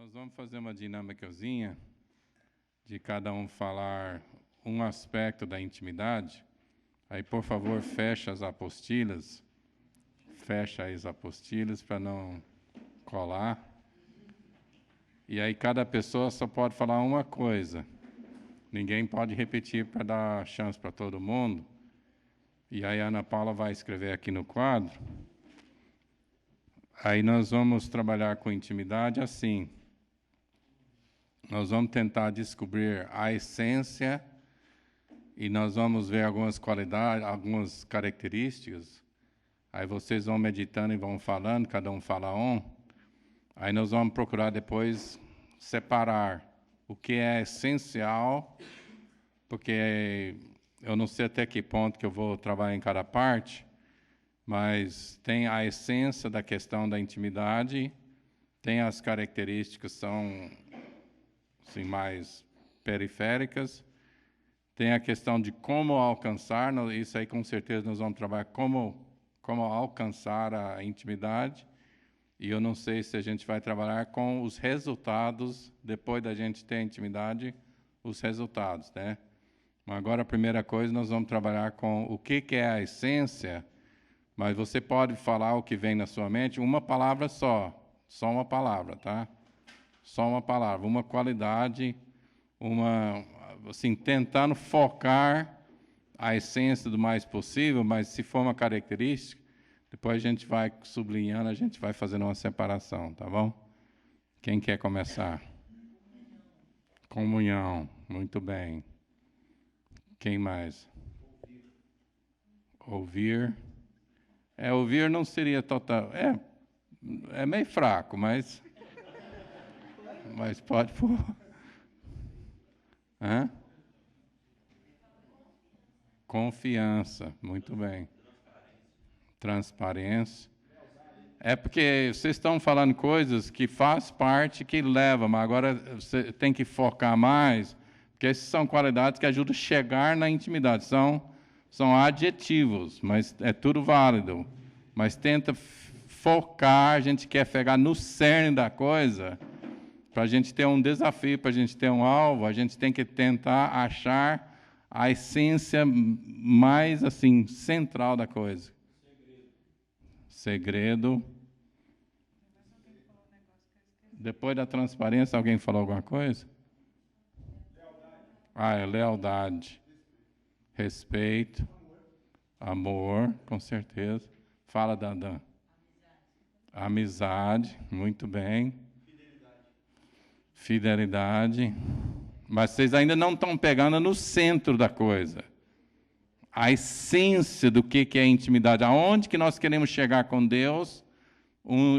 Nós vamos fazer uma dinâmicazinha de cada um falar um aspecto da intimidade. Aí, por favor, fecha as apostilas. Fecha as apostilas para não colar. E aí cada pessoa só pode falar uma coisa. Ninguém pode repetir para dar chance para todo mundo. E aí a Ana Paula vai escrever aqui no quadro. Aí nós vamos trabalhar com intimidade assim. Nós vamos tentar descobrir a essência e nós vamos ver algumas qualidades, algumas características. Aí vocês vão meditando e vão falando, cada um fala um. Aí nós vamos procurar depois separar o que é essencial, porque eu não sei até que ponto que eu vou trabalhar em cada parte, mas tem a essência da questão da intimidade, tem as características que são assim, mais periféricas, tem a questão de como alcançar, isso aí com certeza nós vamos trabalhar como alcançar a intimidade, e eu não sei se a gente vai trabalhar com os resultados, depois da gente ter a intimidade, os resultados, né? Mas agora a primeira coisa nós vamos trabalhar com o que é a essência, mas você pode falar o que vem na sua mente, uma palavra só uma palavra, tá? Só uma palavra, uma qualidade, assim, tentando focar a essência do mais possível, mas se for uma característica, depois a gente vai sublinhando, a gente vai fazendo uma separação, tá bom? Quem quer começar? Comunhão, muito bem. Quem mais? Ouvir. Ouvir não seria total. É meio fraco, mas pode pôr. Hã? Confiança, muito bem. Transparência. É porque vocês estão falando coisas que faz parte, que leva, mas agora você tem que focar mais, porque essas são qualidades que ajudam a chegar na intimidade. São adjetivos, mas é tudo válido. Mas tenta focar, a gente quer pegar no cerne da coisa, para a gente ter um desafio, para a gente ter um alvo, a gente tem que tentar achar a essência mais assim central da coisa. Segredo. Depois da transparência, alguém falou alguma coisa? Lealdade. Respeito. Amor, com certeza. Fala, Dandan. Amizade, muito bem. Fidelidade. Mas vocês ainda não estão pegando no centro da coisa. A essência do que é intimidade. Aonde que nós queremos chegar com Deus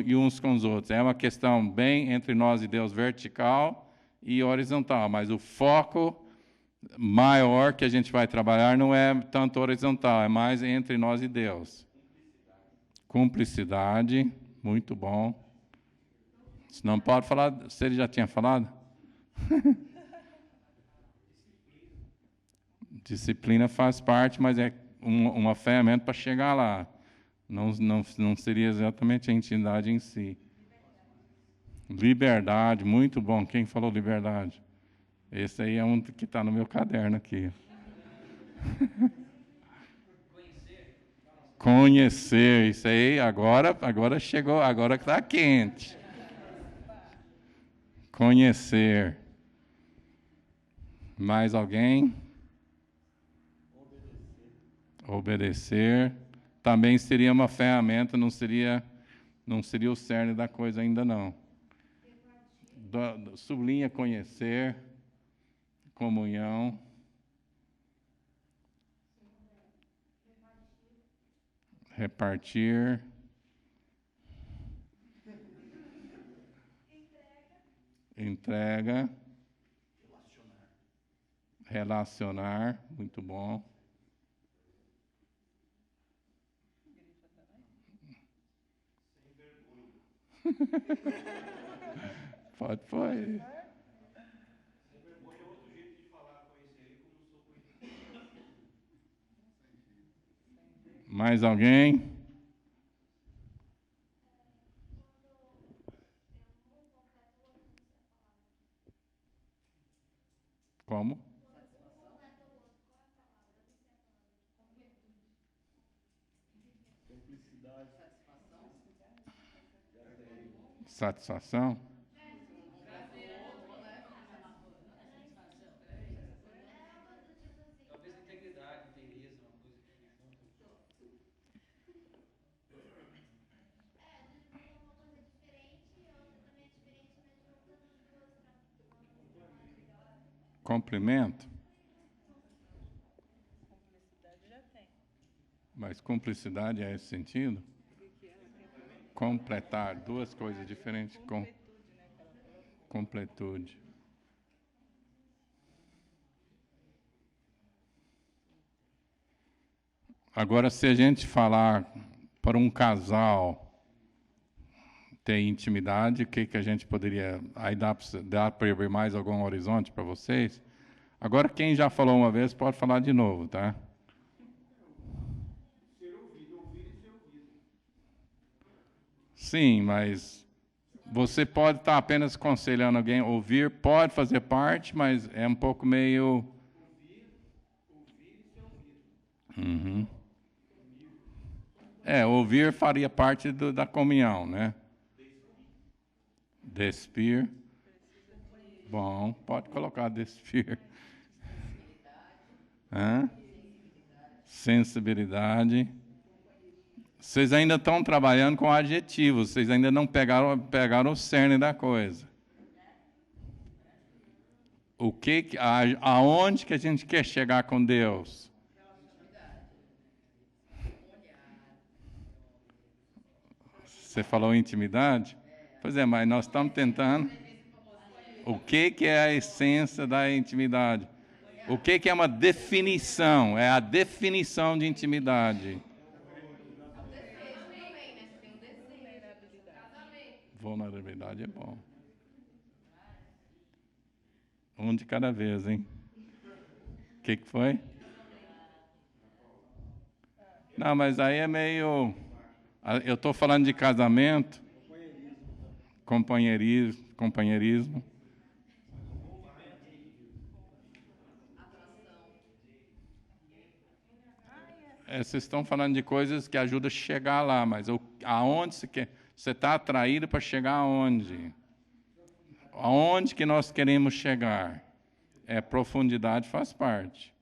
e uns com os outros. É uma questão bem entre nós e Deus, vertical e horizontal. Mas o foco maior que a gente vai trabalhar não é tanto horizontal, é mais entre nós e Deus. Cumplicidade, muito bom. Se não pode falar, se ele já tinha falado? Disciplina faz parte, mas é uma ferramenta para chegar lá. Não seria exatamente a intimidade em si. Liberdade, muito bom. Quem falou liberdade? Esse aí é um que está no meu caderno aqui. Conhecer, isso aí agora chegou, agora que está quente. Conhecer. Mais alguém? Obedecer. Também seria uma ferramenta, não seria o cerne da coisa ainda não. Sublinha conhecer, comunhão. Repartir. Entrega. Relacionar, muito bom. Pode. Mais alguém? Como? Satisfação? Talvez integridade, interesse, uma coisa que junto. Complemento? Mas cumplicidade é esse sentido? Completar duas coisas diferentes. Completude. Agora, se a gente falar para um casal ter intimidade, o que a gente poderia... Aí dá para abrir mais algum horizonte para vocês? Agora, quem já falou uma vez pode falar de novo, tá? Ser ouvido, ouvir e ser ouvido. Sim, mas você pode estar apenas aconselhando alguém. Ouvir pode fazer parte, mas é um pouco meio... Ouvir e ser ouvido. Uhum. Ouvir faria parte da comunhão, né? Despir. Bom, pode colocar despir. Sensibilidade. Vocês ainda estão trabalhando com adjetivos, vocês ainda não pegaram o cerne da coisa. Aonde que a gente quer chegar com Deus? Você falou intimidade? Pois é, mas nós estamos tentando. O que é a essência da intimidade? O que é uma definição? É a definição de intimidade. Vulnerabilidade é bom. Um de cada vez, hein? O que foi? Não, mas aí é meio... Eu estou falando de casamento, companheirismo. Vocês estão falando de coisas que ajudam a chegar lá, mas aonde você quer? Você está atraído para chegar aonde? Aonde que nós queremos chegar? Profundidade faz parte.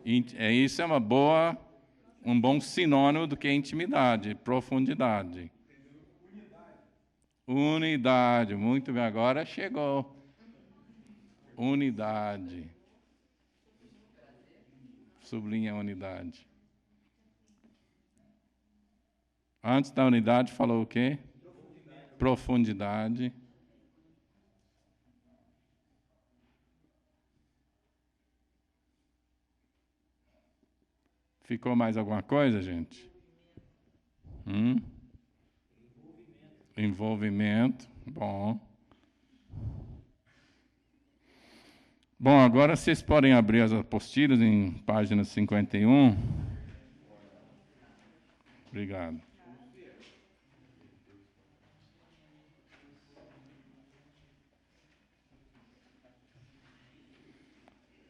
Isso é um bom sinônimo do que é intimidade, profundidade. Unidade, muito bem, agora chegou. Unidade. Sublinha a unidade. Antes da unidade falou o quê? Profundidade. Ficou mais alguma coisa, gente? Envolvimento. Bom. Bom, agora vocês podem abrir as apostilas em página 51. Obrigado.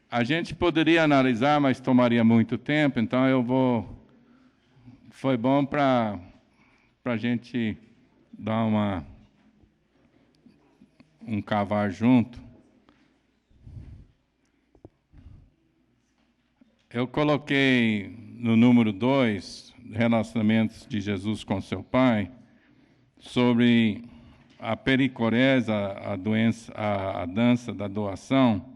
A gente poderia analisar, mas tomaria muito tempo, então eu vou... Foi bom para a gente dar um cavar junto. Eu coloquei no número 2, relacionamentos de Jesus com seu Pai, sobre a pericorese, a dança da doação,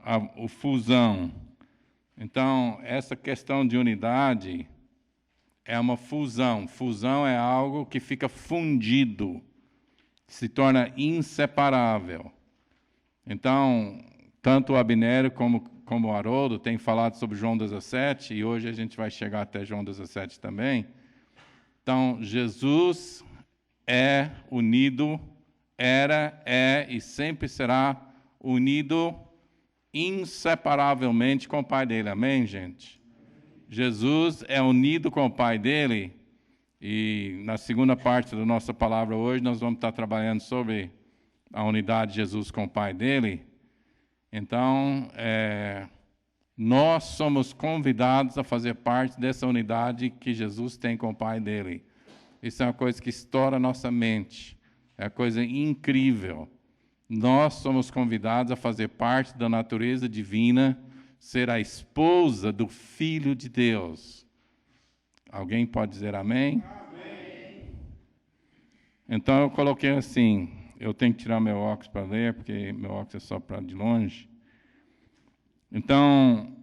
a fusão. Então, essa questão de unidade é uma fusão. Fusão é algo que fica fundido, se torna inseparável. Então, tanto o Abnério como o Haroldo têm falado sobre João 17, e hoje a gente vai chegar até João 17 também. Então, Jesus é unido, é e sempre será unido inseparavelmente com o Pai dele. Amém, gente? Jesus é unido com o Pai dele, e na segunda parte da nossa palavra hoje nós vamos estar trabalhando sobre a unidade de Jesus com o Pai dele. Então, nós somos convidados a fazer parte dessa unidade que Jesus tem com o Pai dele. Isso é uma coisa que estoura a nossa mente. É uma coisa incrível. Nós somos convidados a fazer parte da natureza divina, ser a esposa do Filho de Deus. Alguém pode dizer amém? Amém. Então eu coloquei assim, eu tenho que tirar meu óculos para ler, porque meu óculos é só para de longe. Então,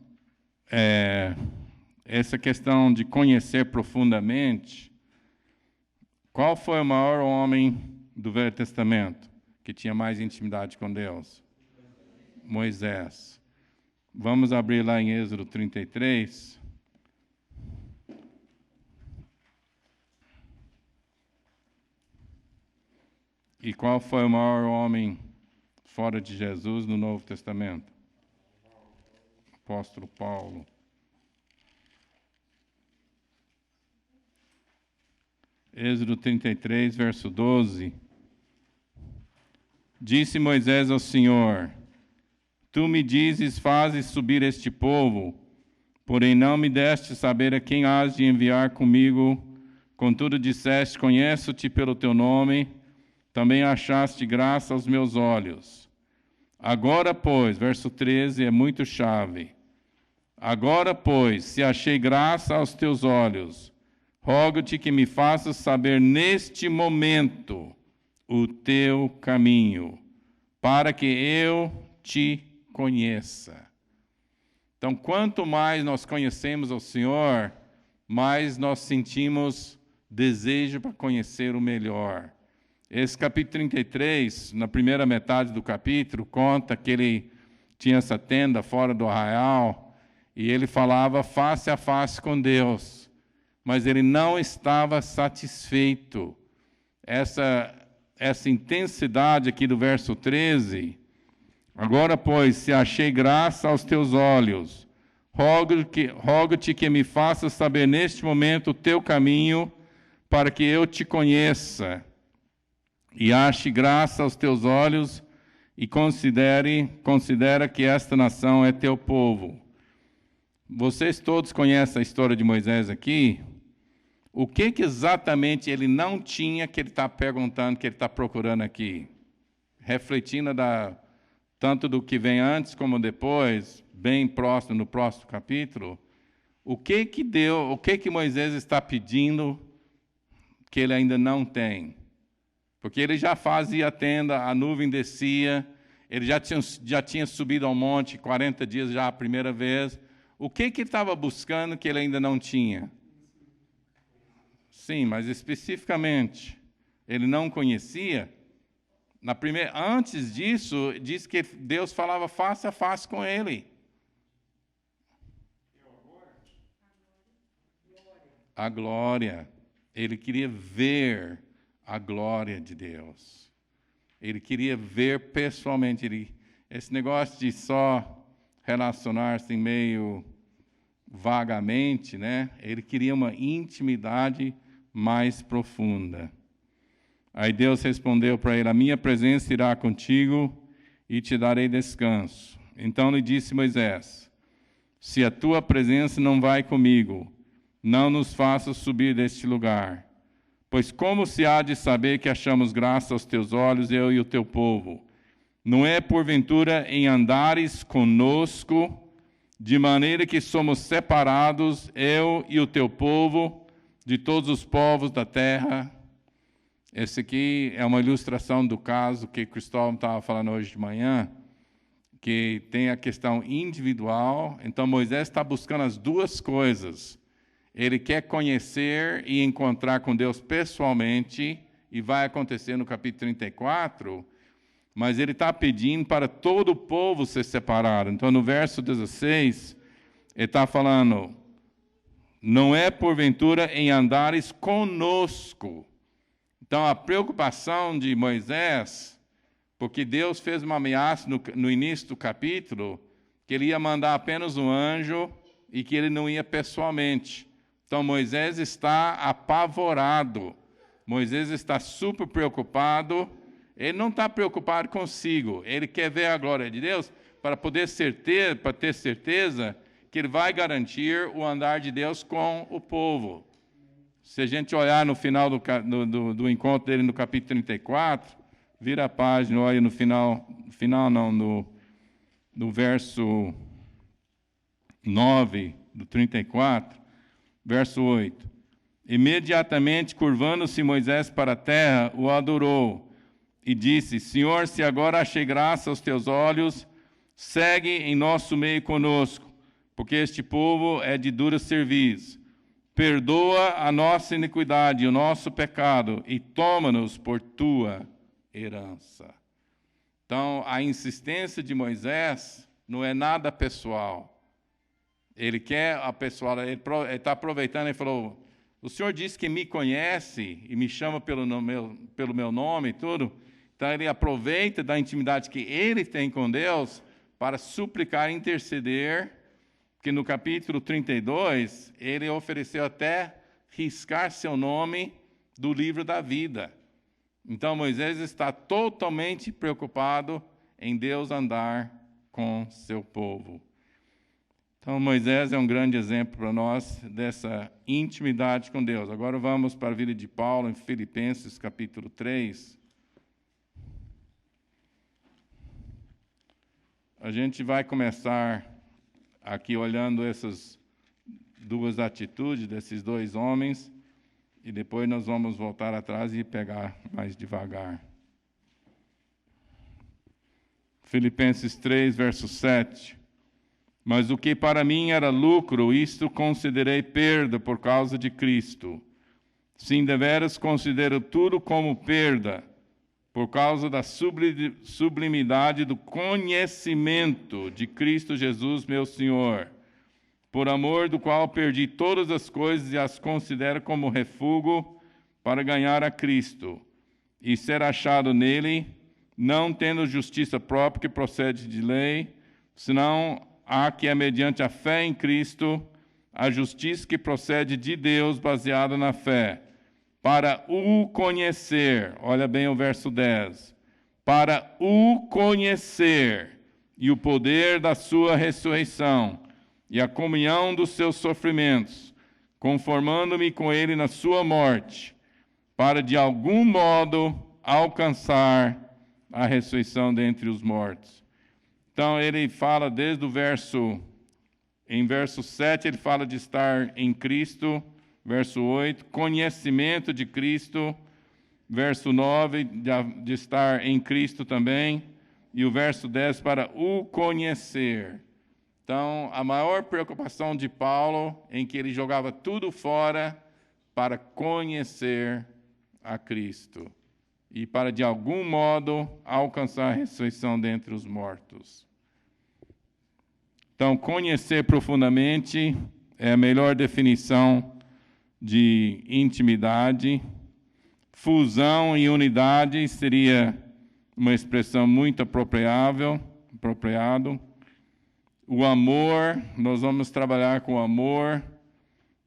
essa questão de conhecer profundamente, qual foi o maior homem do Velho Testamento que tinha mais intimidade com Deus? Moisés. Vamos abrir lá em Êxodo 33. E qual foi o maior homem fora de Jesus no Novo Testamento? Apóstolo Paulo. Êxodo 33, verso 12. Disse Moisés ao Senhor: Tu me dizes, fazes subir este povo, porém não me deste saber a quem hás de enviar comigo. Contudo disseste, conheço-te pelo teu nome, também achaste graça aos meus olhos. Agora, pois, verso 13 é muito chave. Agora, pois, se achei graça aos teus olhos, rogo-te que me faças saber neste momento o teu caminho, para que eu te conheça. Então, quanto mais nós conhecemos ao Senhor, mais nós sentimos desejo para conhecer o melhor. Esse capítulo 33, na primeira metade do capítulo, conta que ele tinha essa tenda fora do arraial, e ele falava face a face com Deus, mas ele não estava satisfeito. Essa intensidade aqui do verso 13, agora, pois, se achei graça aos teus olhos, rogo-te que me faças saber neste momento o teu caminho, para que eu te conheça, e ache graça aos teus olhos, e considera que esta nação é teu povo. Vocês todos conhecem a história de Moisés aqui. O que exatamente ele não tinha que ele está perguntando, que ele está procurando aqui? Refletindo tanto do que vem antes como depois, bem próximo, no próximo capítulo, o que Moisés está pedindo que ele ainda não tem? Porque ele já fazia a tenda, a nuvem descia, ele já tinha subido ao monte 40 dias já a primeira vez. O que ele estava buscando que ele ainda não tinha? Sim, mas especificamente, ele não conhecia. Antes disso, diz que Deus falava face a face com ele. A glória. Ele queria ver a glória de Deus. Ele queria ver pessoalmente. Esse negócio de só relacionar-se meio vagamente, né? Ele queria uma intimidade mais profunda. Aí Deus respondeu para ele: a minha presença irá contigo e te darei descanso. Então lhe disse Moisés: se a tua presença não vai comigo, não nos faças subir deste lugar. Pois como se há de saber que achamos graça aos teus olhos, eu e o teu povo? Não é porventura em andares conosco, de maneira que somos separados, eu e o teu povo, de todos os povos da terra? Esse aqui é uma ilustração do caso que Cristóvão estava falando hoje de manhã, que tem a questão individual. Então Moisés está buscando as duas coisas. Ele quer conhecer e encontrar com Deus pessoalmente, e vai acontecer no capítulo 34, mas ele está pedindo para todo o povo ser separado. Então, no verso 16, ele está falando: não é porventura em andares conosco. Então, a preocupação de Moisés, porque Deus fez uma ameaça no início do capítulo, que ele ia mandar apenas um anjo e que ele não ia pessoalmente. Então, Moisés está apavorado. Moisés está super preocupado. Ele não está preocupado consigo. Ele quer ver a glória de Deus, para ter certeza que Ele vai garantir o andar de Deus com o povo. Se a gente olhar no final do encontro dele no capítulo 34, vira a página, olha no no verso 9 do 34, verso 8. Imediatamente, curvando-se Moisés para a terra, o adorou e disse: Senhor, se agora achei graça aos teus olhos, segue em nosso meio conosco, porque este povo é de dura serviço. Perdoa a nossa iniquidade e o nosso pecado e toma-nos por tua herança. Então, a insistência de Moisés não é nada pessoal. Ele quer a pessoal, ele está aproveitando, ele falou: o Senhor disse que me conhece e me chama pelo meu nome e tudo. Então, ele aproveita da intimidade que ele tem com Deus para suplicar, interceder, que no capítulo 32, ele ofereceu até riscar seu nome do livro da vida. Então, Moisés está totalmente preocupado em Deus andar com seu povo. Então, Moisés é um grande exemplo para nós dessa intimidade com Deus. Agora vamos para a vida de Paulo em Filipenses, capítulo 3. A gente vai começar aqui olhando essas duas atitudes desses dois homens, e depois nós vamos voltar atrás e pegar mais devagar. Filipenses 3, verso 7. Mas o que para mim era lucro, isto considerei perda por causa de Cristo. Sim, deveras considero tudo como perda, por causa da sublimidade do conhecimento de Cristo Jesus, meu Senhor, por amor do qual perdi todas as coisas e as considero como refúgio para ganhar a Cristo, e ser achado nele, não tendo justiça própria que procede de lei, senão a que é mediante a fé em Cristo, a justiça que procede de Deus baseada na fé, para o conhecer, olha bem o verso 10, para o conhecer e o poder da sua ressurreição e a comunhão dos seus sofrimentos, conformando-me com ele na sua morte, para de algum modo alcançar a ressurreição dentre os mortos. Então ele fala desde o em verso 7, ele fala de estar em Cristo. Verso 8, conhecimento de Cristo. Verso 9, de estar em Cristo também. E o verso 10, para o conhecer. Então, a maior preocupação de Paulo, em que ele jogava tudo fora para conhecer a Cristo. E para, de algum modo, alcançar a ressurreição dentre os mortos. Então, conhecer profundamente é a melhor definição de intimidade. Fusão e unidade seria uma expressão muito apropriado. O amor, nós vamos trabalhar com o amor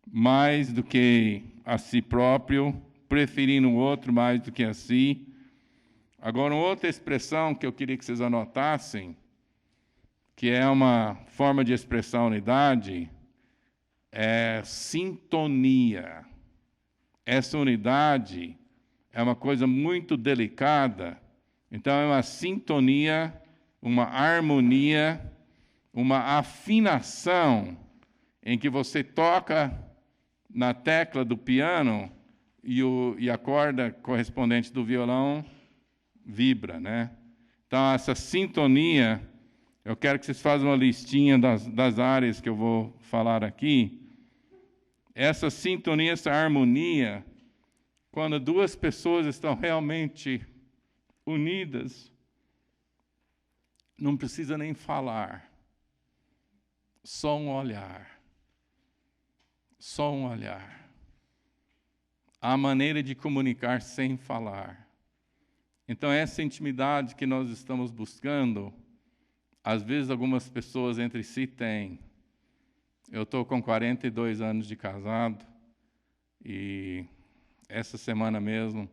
mais do que a si próprio, preferindo o outro mais do que a si. Agora, outra expressão que eu queria que vocês anotassem, que é uma forma de expressar unidade, é sintonia. Essa unidade é uma coisa muito delicada, então é uma sintonia, uma harmonia, uma afinação em que você toca na tecla do piano e a corda correspondente do violão vibra, né? Então, essa sintonia, eu quero que vocês façam uma listinha das áreas que eu vou falar aqui. Essa sintonia, essa harmonia, quando duas pessoas estão realmente unidas, não precisa nem falar, só um olhar. Só um olhar. Há maneira de comunicar sem falar. Então, essa intimidade que nós estamos buscando, às vezes algumas pessoas entre si têm. Eu estou com 42 anos de casado e essa semana mesmo,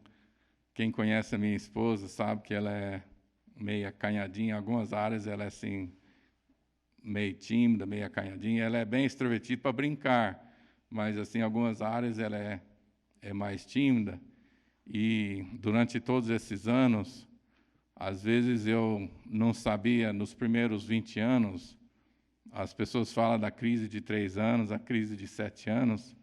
quem conhece a minha esposa sabe que ela é meio acanhadinha. Em algumas áreas ela é assim, meio tímida, meio acanhadinha. Ela é bem extrovertida para brincar, mas assim, em algumas áreas ela é mais tímida. E durante todos esses anos, às vezes eu não sabia, nos primeiros 20 anos, as pessoas falam da crise de 3 anos, a crise de 7 anos,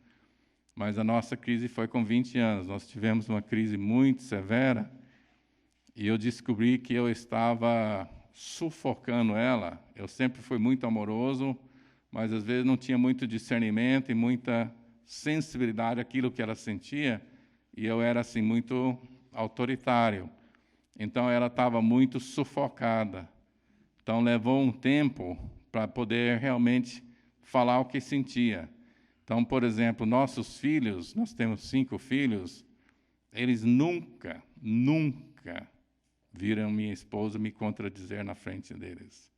mas a nossa crise foi com 20 anos. Nós tivemos uma crise muito severa e eu descobri que eu estava sufocando ela. Eu sempre fui muito amoroso, mas às vezes não tinha muito discernimento e muita sensibilidade àquilo que ela sentia, e eu era assim muito autoritário. Então ela estava muito sufocada. Então levou um tempo para poder realmente falar o que sentia. Então, por exemplo, nossos filhos, nós temos 5 filhos, eles nunca viram minha esposa me contradizer na frente deles.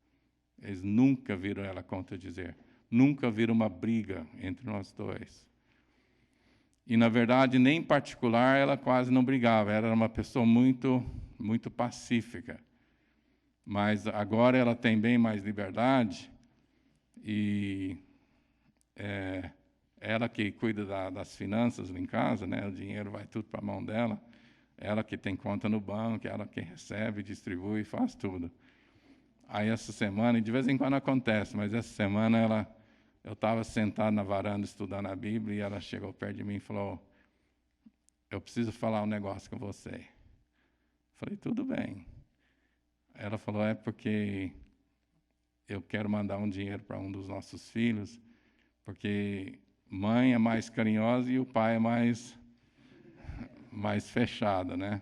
Eles nunca viram ela contradizer. Nunca viram uma briga entre nós dois. E, na verdade, nem em particular, ela quase não brigava. Ela era uma pessoa muito pacífica. Mas agora ela tem bem mais liberdade e ela que cuida das finanças em casa, né? O dinheiro vai tudo para a mão dela. Ela que tem conta no banco, ela que recebe, distribui, faz tudo. Aí essa semana, e de vez em quando acontece, mas essa semana eu estava sentado na varanda estudando a Bíblia e ela chegou perto de mim e falou: eu preciso falar um negócio com você. Falei: tudo bem. Ela falou: é porque eu quero mandar um dinheiro para um dos nossos filhos, porque mãe é mais carinhosa e o pai é mais fechado, né?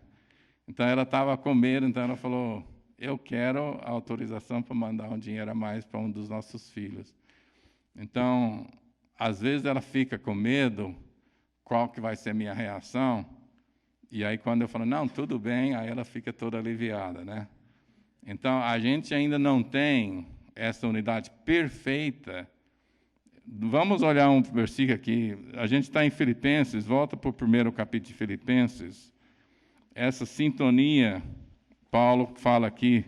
Então ela estava com medo, então ela falou: eu quero a autorização para mandar um dinheiro a mais para um dos nossos filhos. Então, às vezes ela fica com medo, qual que vai ser a minha reação, e aí quando eu falo: não, tudo bem, aí ela fica toda aliviada, né? Então, a gente ainda não tem essa unidade perfeita. Vamos olhar um versículo aqui. A gente está em Filipenses, volta para o primeiro capítulo de Filipenses. Essa sintonia, Paulo fala aqui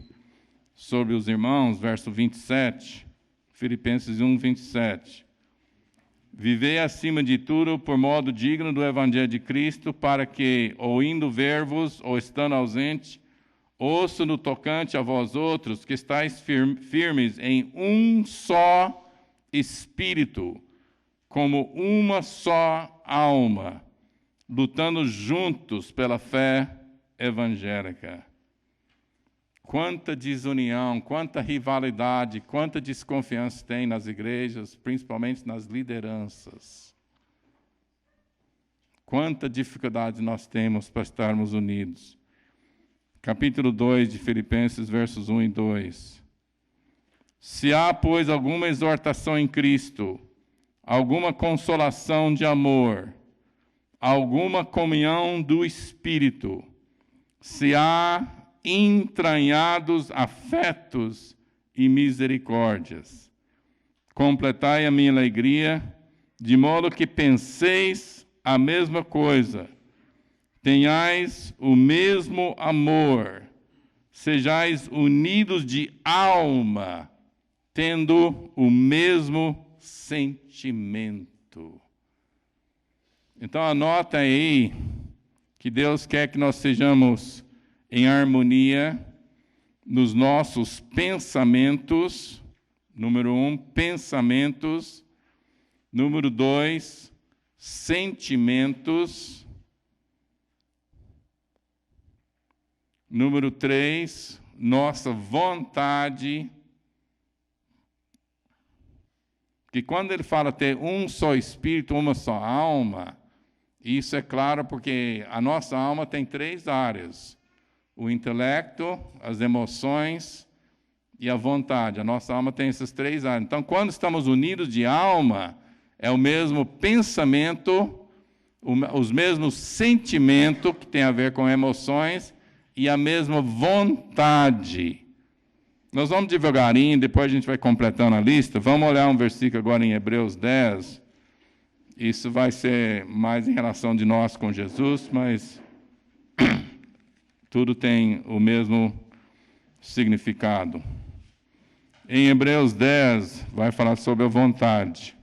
sobre os irmãos, verso 27, Filipenses 1, 27. Vivei acima de tudo por modo digno do Evangelho de Cristo, para que, ou indo ver-vos, ou estando ausente, ouço no tocante a vós outros, que estáis firmes em um só Espírito, como uma só alma, lutando juntos pela fé evangélica. Quanta desunião, quanta rivalidade, quanta desconfiança tem nas igrejas, principalmente nas lideranças. Quanta dificuldade nós temos para estarmos unidos. Capítulo 2 de Filipenses, versos 1 e 2. Se há, pois, alguma exortação em Cristo, alguma consolação de amor, alguma comunhão do Espírito, se há entranhados afetos e misericórdias, completai a minha alegria, de modo que penseis a mesma coisa, tenhais o mesmo amor, sejais unidos de alma, tendo o mesmo sentimento. Então anota aí que Deus quer que nós sejamos em harmonia nos nossos pensamentos. Número 1, pensamentos. Número 2, sentimentos. Número 3, nossa vontade. Porque quando ele fala ter um só espírito, uma só alma, isso é claro porque a nossa alma tem 3 áreas: o intelecto, as emoções e a vontade. A nossa alma tem essas 3 áreas. Então, quando estamos unidos de alma, é o mesmo pensamento, os mesmos sentimentos, que tem a ver com emoções, e a mesma vontade. Nós vamos devagarinho, depois a gente vai completando a lista. Vamos olhar um versículo agora em Hebreus 10. Isso vai ser mais em relação de nós com Jesus, mas tudo tem o mesmo significado. Em Hebreus 10, vai falar sobre a vontade.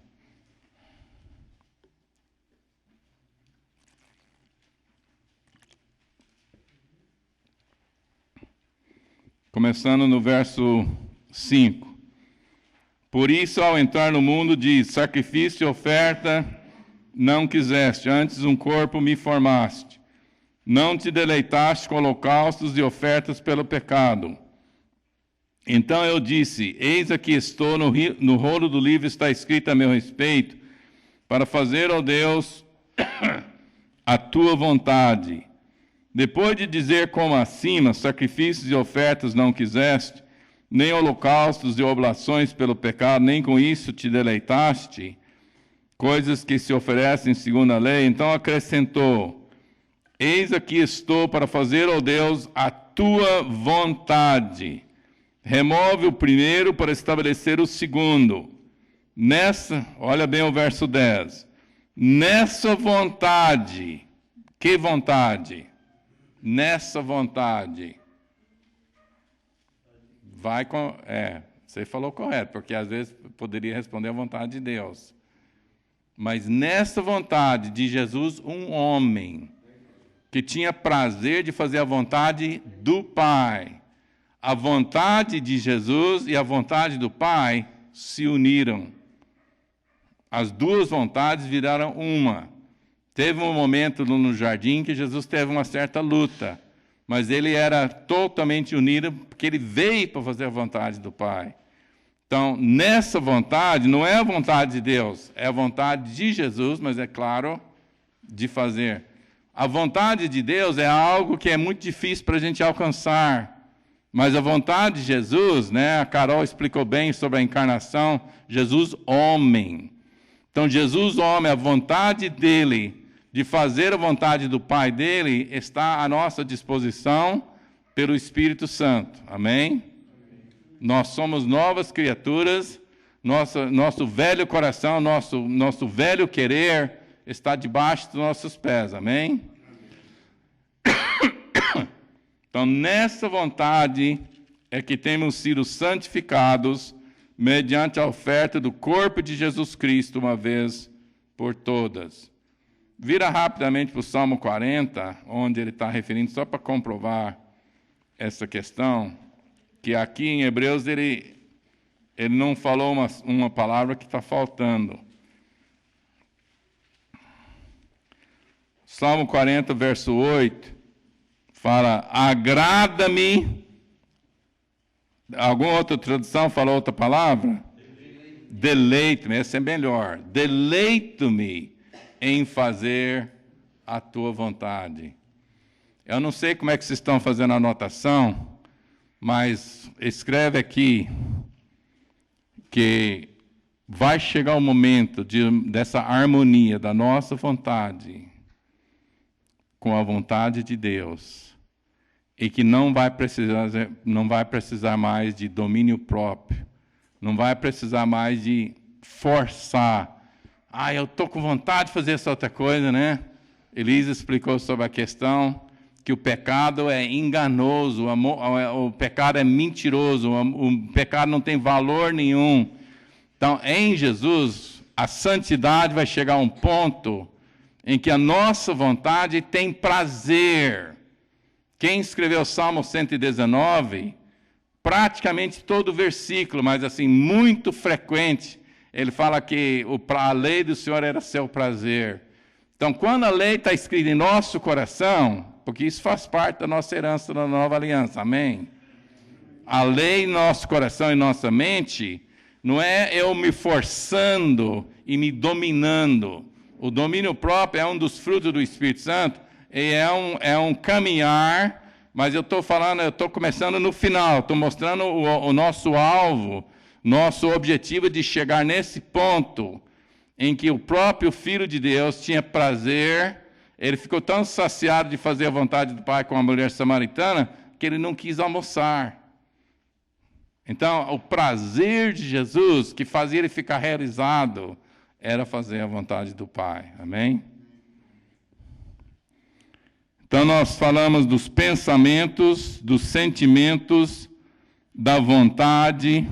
Começando no verso 5. Por isso, ao entrar no mundo, diz: sacrifício e oferta não quiseste, antes um corpo me formaste. Não te deleitaste com holocaustos e ofertas pelo pecado. Então eu disse: eis aqui estou, no rolo do livro está escrito a meu respeito, para fazer, ó Deus, a tua vontade. Depois de dizer como acima, sacrifícios e ofertas não quiseste, nem holocaustos e oblações pelo pecado, nem com isso te deleitaste, coisas que se oferecem segundo a lei, então acrescentou: eis aqui estou para fazer, ó Deus, a tua vontade. Remove o primeiro para estabelecer o segundo. Olha bem o verso 10. Nessa vontade, que vontade? Nessa vontade. Você falou correto, porque às vezes poderia responder a vontade de Deus. Mas nessa vontade de Jesus, um homem que tinha prazer de fazer a vontade do Pai. A vontade de Jesus e a vontade do Pai se uniram. As duas vontades viraram uma. Teve um momento no jardim que Jesus teve uma certa luta, mas ele era totalmente unido, porque ele veio para fazer a vontade do Pai. Então, nessa vontade, não é a vontade de Deus, é a vontade de Jesus, mas é claro, de fazer. A vontade de Deus é algo que é muito difícil para a gente alcançar. Mas a vontade de Jesus, né, a Carol explicou bem sobre a encarnação, Jesus homem. Então, Jesus homem, a vontade dele de fazer a vontade do Pai dele está à nossa disposição pelo Espírito Santo. Amém? Nós somos novas criaturas, nosso velho coração, nosso velho querer está debaixo dos nossos pés. Amém? Então, nessa vontade é que temos sido santificados mediante a oferta do corpo de Jesus Cristo, uma vez por todas. Vira rapidamente para o Salmo 40, onde ele está referindo, só para comprovar essa questão, que aqui em Hebreus ele não falou uma palavra que está faltando. Salmo 40, verso 8. Fala: agrada-me. Alguma outra tradução fala outra palavra? Deleito-me, essa é melhor. Deleito-me em fazer a tua vontade. Eu não sei como é que vocês estão fazendo a anotação, mas escreve aqui que vai chegar o momento dessa harmonia da nossa vontade com a vontade de Deus. E que não vai precisar mais de domínio próprio, não vai precisar mais de forçar. Eu estou com vontade de fazer essa outra coisa, né? Elisa explicou sobre a questão que o pecado é enganoso, o pecado é mentiroso, o pecado não tem valor nenhum. Então, em Jesus, a santidade vai chegar a um ponto em que a nossa vontade tem prazer. Quem escreveu o Salmo 119, praticamente todo o versículo, mas assim, muito frequente, ele fala que a lei do Senhor era seu prazer. Então, quando a lei está escrita em nosso coração, porque isso faz parte da nossa herança da nova aliança, amém? A lei em nosso coração e nossa mente, não é eu me forçando e me dominando. O domínio próprio é um dos frutos do Espírito Santo, e é um caminhar, mas eu estou começando no final, estou mostrando o nosso alvo, nosso objetivo de chegar nesse ponto em que o próprio Filho de Deus tinha prazer, ele ficou tão saciado de fazer a vontade do Pai com a mulher samaritana, que ele não quis almoçar. Então, o prazer de Jesus, que fazia ele ficar realizado, era fazer a vontade do Pai. Amém? Então, nós falamos dos pensamentos, dos sentimentos, da vontade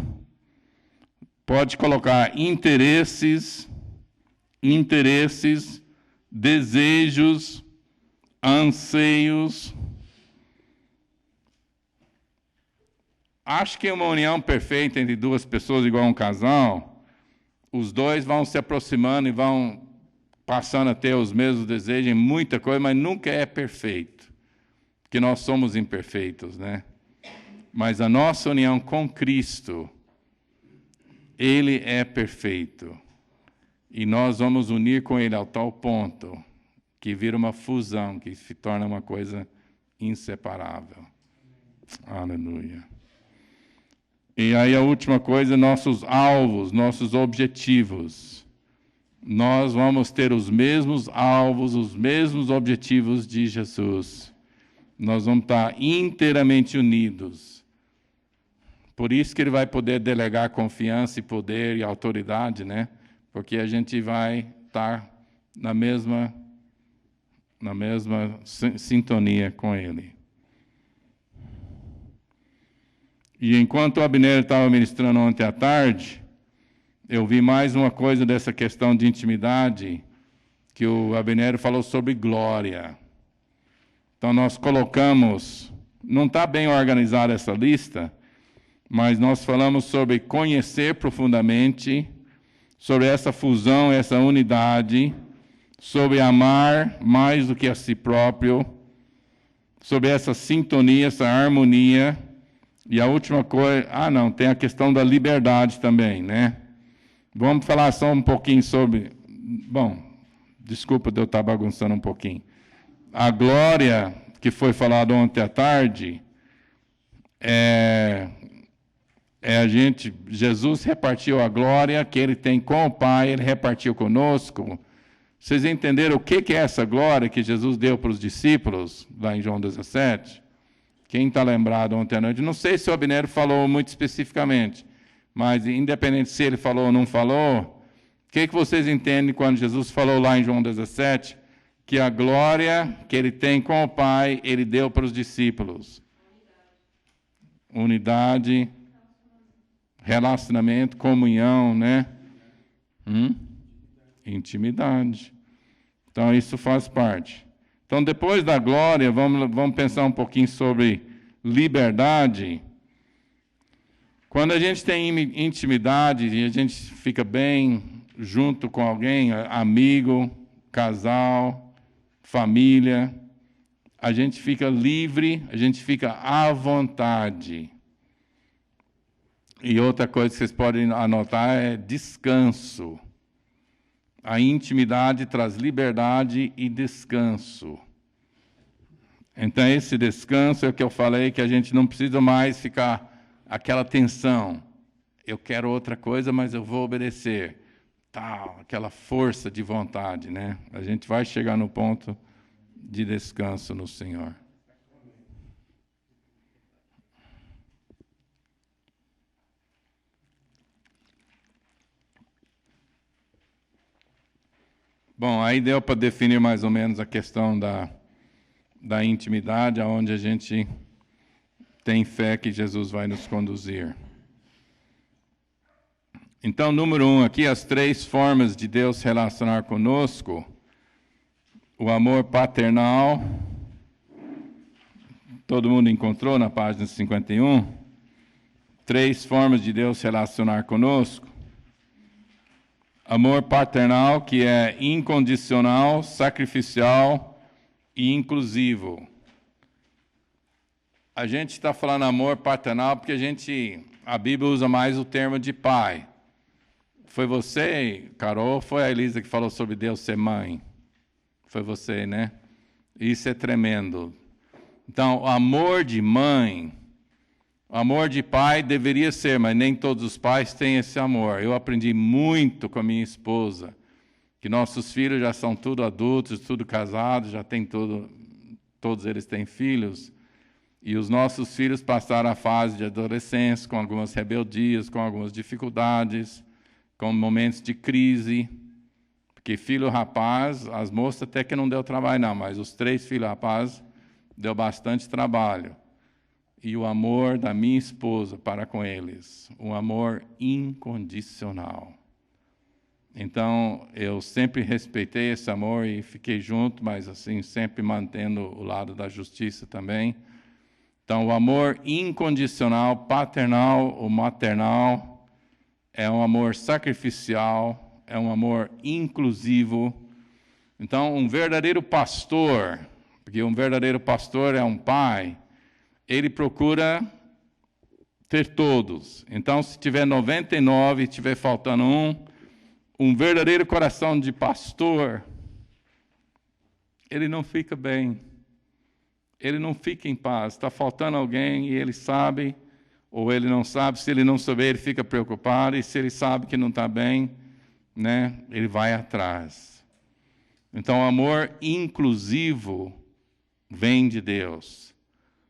Pode colocar interesses, desejos, anseios. Acho que uma união perfeita entre duas pessoas, igual um casal, os dois vão se aproximando e vão passando a ter os mesmos desejos em muita coisa, mas nunca é perfeito, porque nós somos imperfeitos, né? Mas a nossa união com Cristo, Ele é perfeito. E nós vamos unir com Ele ao tal ponto que vira uma fusão, que se torna uma coisa inseparável. Aleluia. E aí a última coisa, nossos alvos, nossos objetivos. Nós vamos ter os mesmos alvos, os mesmos objetivos de Jesus. Nós vamos estar inteiramente unidos. Por isso que Ele vai poder delegar confiança e poder e autoridade, né? Porque a gente vai estar na mesma sintonia com Ele. E enquanto o Abner estava ministrando ontem à tarde, eu vi mais uma coisa dessa questão de intimidade, que o Abner falou sobre glória. Então nós colocamos, não está bem organizada essa lista, mas nós falamos sobre conhecer profundamente, sobre essa fusão, essa unidade, sobre amar mais do que a si próprio, sobre essa sintonia, essa harmonia. E a última coisa, tem a questão da liberdade também, né? Vamos falar só um pouquinho sobre, desculpa de eu estar bagunçando um pouquinho. A glória que foi falado ontem à tarde, Jesus repartiu a glória que Ele tem com o Pai, Ele repartiu conosco. Vocês entenderam o que é essa glória que Jesus deu para os discípulos, lá em João 17? Quem está lembrado ontem à noite? Não sei se o Abner falou muito especificamente, mas independente se ele falou ou não falou, o que vocês entendem quando Jesus falou lá em João 17, que a glória que Ele tem com o Pai, Ele deu para os discípulos? Unidade, relacionamento, comunhão, né? Intimidade. Então, isso faz parte. Então, depois da glória, vamos pensar um pouquinho sobre liberdade. Quando a gente tem intimidade e a gente fica bem junto com alguém, amigo, casal, família, a gente fica livre, a gente fica à vontade. E outra coisa que vocês podem anotar é descanso. A intimidade traz liberdade e descanso. Então, esse descanso é o que eu falei, que a gente não precisa mais ficar aquela tensão. Eu quero outra coisa, mas eu vou obedecer. Aquela força de vontade, né? A gente vai chegar no ponto de descanso no Senhor. Bom, aí deu para definir mais ou menos a questão da intimidade, aonde a gente tem fé que Jesus vai nos conduzir. Então, número 1 aqui, as 3 formas de Deus se relacionar conosco. O amor paternal. Todo mundo encontrou na página 51? 3 formas de Deus se relacionar conosco. Amor paternal, que é incondicional, sacrificial e inclusivo. A gente está falando amor paternal porque a Bíblia usa mais o termo de pai. Foi você, Carol, ou foi a Elisa que falou sobre Deus ser mãe? Foi você, né? Isso é tremendo. Então, o amor de mãe, o amor de pai deveria ser, mas nem todos os pais têm esse amor. Eu aprendi muito com a minha esposa, que nossos filhos já são tudo adultos, tudo casados, já tem todos eles têm filhos. E os nossos filhos passaram a fase de adolescência, com algumas rebeldias, com algumas dificuldades, com momentos de crise. Porque filho rapaz, as moças até que não deu trabalho não, mas os 3 filhos rapazes deu bastante trabalho. e o amor da minha esposa para com eles, um amor incondicional. Então, eu sempre respeitei esse amor e fiquei junto, mas assim, sempre mantendo o lado da justiça também. Então, o amor incondicional, paternal ou maternal, é um amor sacrificial, é um amor inclusivo. Então, um verdadeiro pastor, porque um verdadeiro pastor é um pai, ele procura ter todos. Então, se tiver 99 e estiver faltando um verdadeiro coração de pastor, ele não fica bem. Ele não fica em paz. Está faltando alguém e ele sabe, ou ele não sabe. Se ele não souber, ele fica preocupado. E se ele sabe que não está bem, né, ele vai atrás. Então, o amor inclusivo vem de Deus.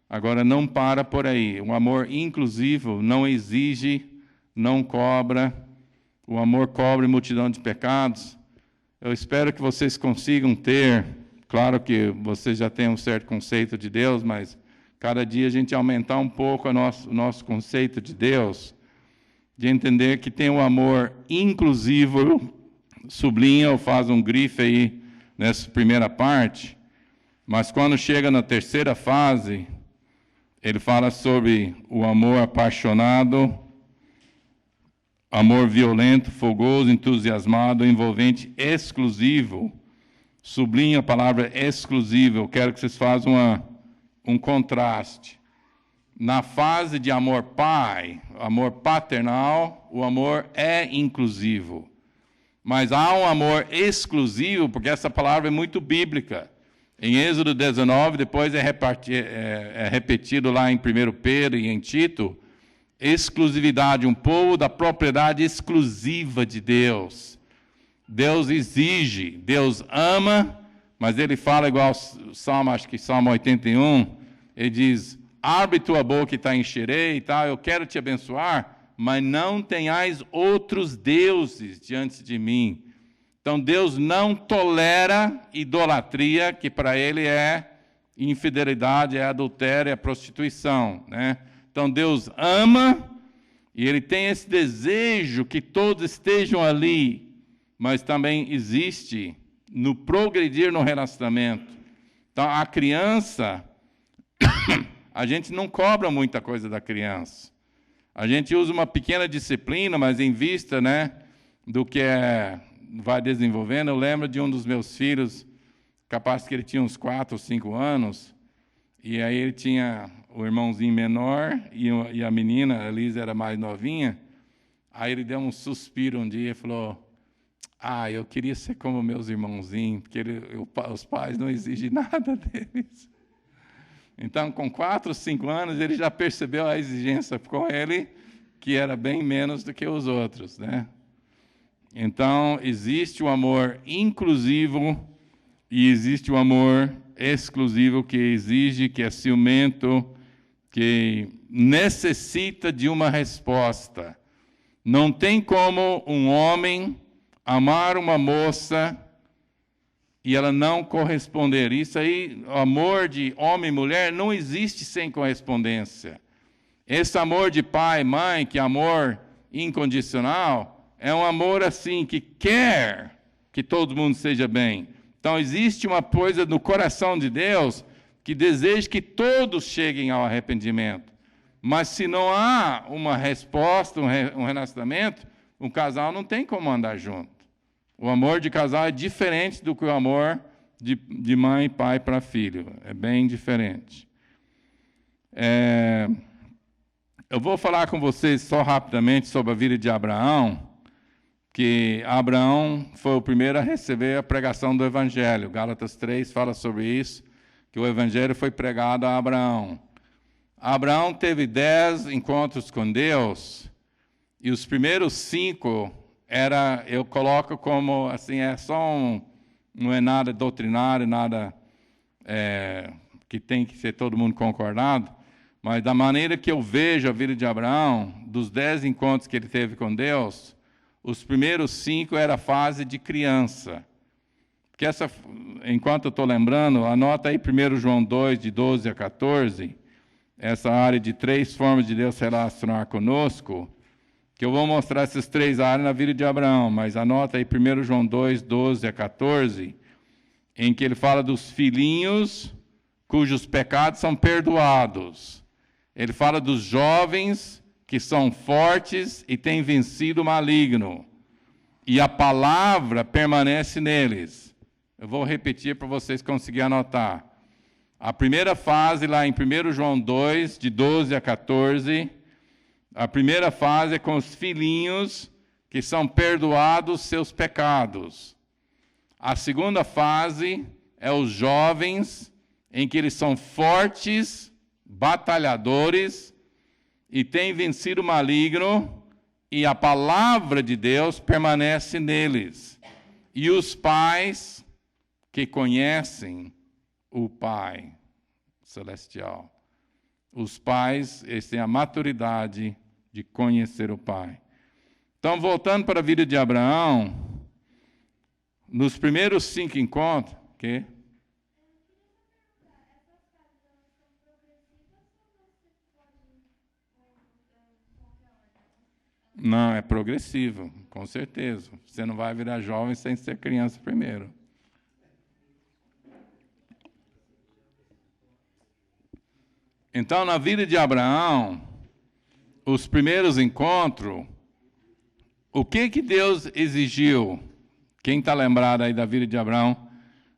Agora, não para por aí. O amor inclusivo não exige, não cobra. O amor cobre multidão de pecados. Eu espero que vocês consigam ter, claro que vocês já têm um certo conceito de Deus, mas cada dia a gente aumentar um pouco o nosso conceito de Deus, de entender que tem um amor inclusivo, sublinha ou faz um grife aí nessa primeira parte, mas quando chega na terceira fase, ele fala sobre o amor apaixonado, amor violento, fogoso, entusiasmado, envolvente, exclusivo. Sublinha a palavra exclusivo. Eu quero que vocês façam um contraste. Na fase de amor pai, amor paternal, o amor é inclusivo. Mas há um amor exclusivo, porque essa palavra é muito bíblica. Em Êxodo 19, depois é repetido lá em 1 Pedro e em Tito, exclusividade, um povo da propriedade exclusiva de Deus. Deus exige, Deus ama, mas ele fala igual Salmo, acho que Salmo 81, ele diz, abre tua boca e te encherei e tal, eu quero te abençoar, mas não tenhais outros deuses diante de mim. Então Deus não tolera idolatria, que para ele é infidelidade, é adultério, é prostituição, né? Então Deus ama e ele tem esse desejo que todos estejam ali, mas também existe no progredir no relacionamento. Então a criança, a gente não cobra muita coisa da criança. A gente usa uma pequena disciplina, mas em vista, né, do que vai desenvolvendo. Eu lembro de um dos meus filhos, capaz que ele tinha uns 4 ou 5 anos, e aí ele tinha o irmãozinho menor e a menina, a Liz, era mais novinha. Aí ele deu um suspiro um dia e falou, eu queria ser como meus irmãozinhos, porque os pais não exigem nada deles. Então, com 4 ou 5 anos, ele já percebeu a exigência com ele, que era bem menos do que os outros, né? Então, existe o amor inclusivo e existe o amor exclusivo que exige, que é ciumento, que necessita de uma resposta. Não tem como um homem amar uma moça e ela não corresponder. Isso aí, o amor de homem e mulher, não existe sem correspondência. Esse amor de pai e mãe, que é amor incondicional, é um amor assim, que quer que todo mundo seja bem. Então, existe uma coisa no coração de Deus que deseja que todos cheguem ao arrependimento. Mas se não há uma resposta, um relacionamento, um casal não tem como andar junto. O amor de casal é diferente do que o amor de mãe e pai para filho. É bem diferente. Eu vou falar com vocês só rapidamente sobre a vida de Abraão, que Abraão foi o primeiro a receber a pregação do Evangelho. Gálatas 3 fala sobre isso, que o Evangelho foi pregado a Abraão. Abraão teve 10 encontros com Deus, e os primeiros 5 eu coloco como, assim, não é nada doutrinário, nada que tem que ser todo mundo concordado, mas da maneira que eu vejo a vida de Abraão, dos 10 encontros que ele teve com Deus, os primeiros 5 era a fase de criança. Porque enquanto eu estou lembrando, anota aí 1 João 2, de 12 a 14, essa área de 3 formas de Deus se relacionar conosco, que eu vou mostrar essas 3 áreas na vida de Abraão, mas anota aí 1 João 2, 12 a 14, em que ele fala dos filhinhos cujos pecados são perdoados. Ele fala dos jovens que são fortes e têm vencido o maligno. E a palavra permanece neles. Eu vou repetir para vocês conseguirem anotar. A primeira fase, lá em 1 João 2, de 12 a 14, a primeira fase é com os filhinhos que são perdoados seus pecados. A segunda fase é os jovens, em que eles são fortes, batalhadores, e têm vencido o maligno, e a palavra de Deus permanece neles. E os pais que conhecem o Pai Celestial. Os pais, eles têm a maturidade de conhecer o Pai. Então, voltando para a vida de Abraão, nos primeiros 5 encontros, que não, é progressivo, com certeza. Você não vai virar jovem sem ser criança primeiro. Então, na vida de Abraão, os primeiros encontros, o que Deus exigiu? Quem está lembrado aí da vida de Abraão?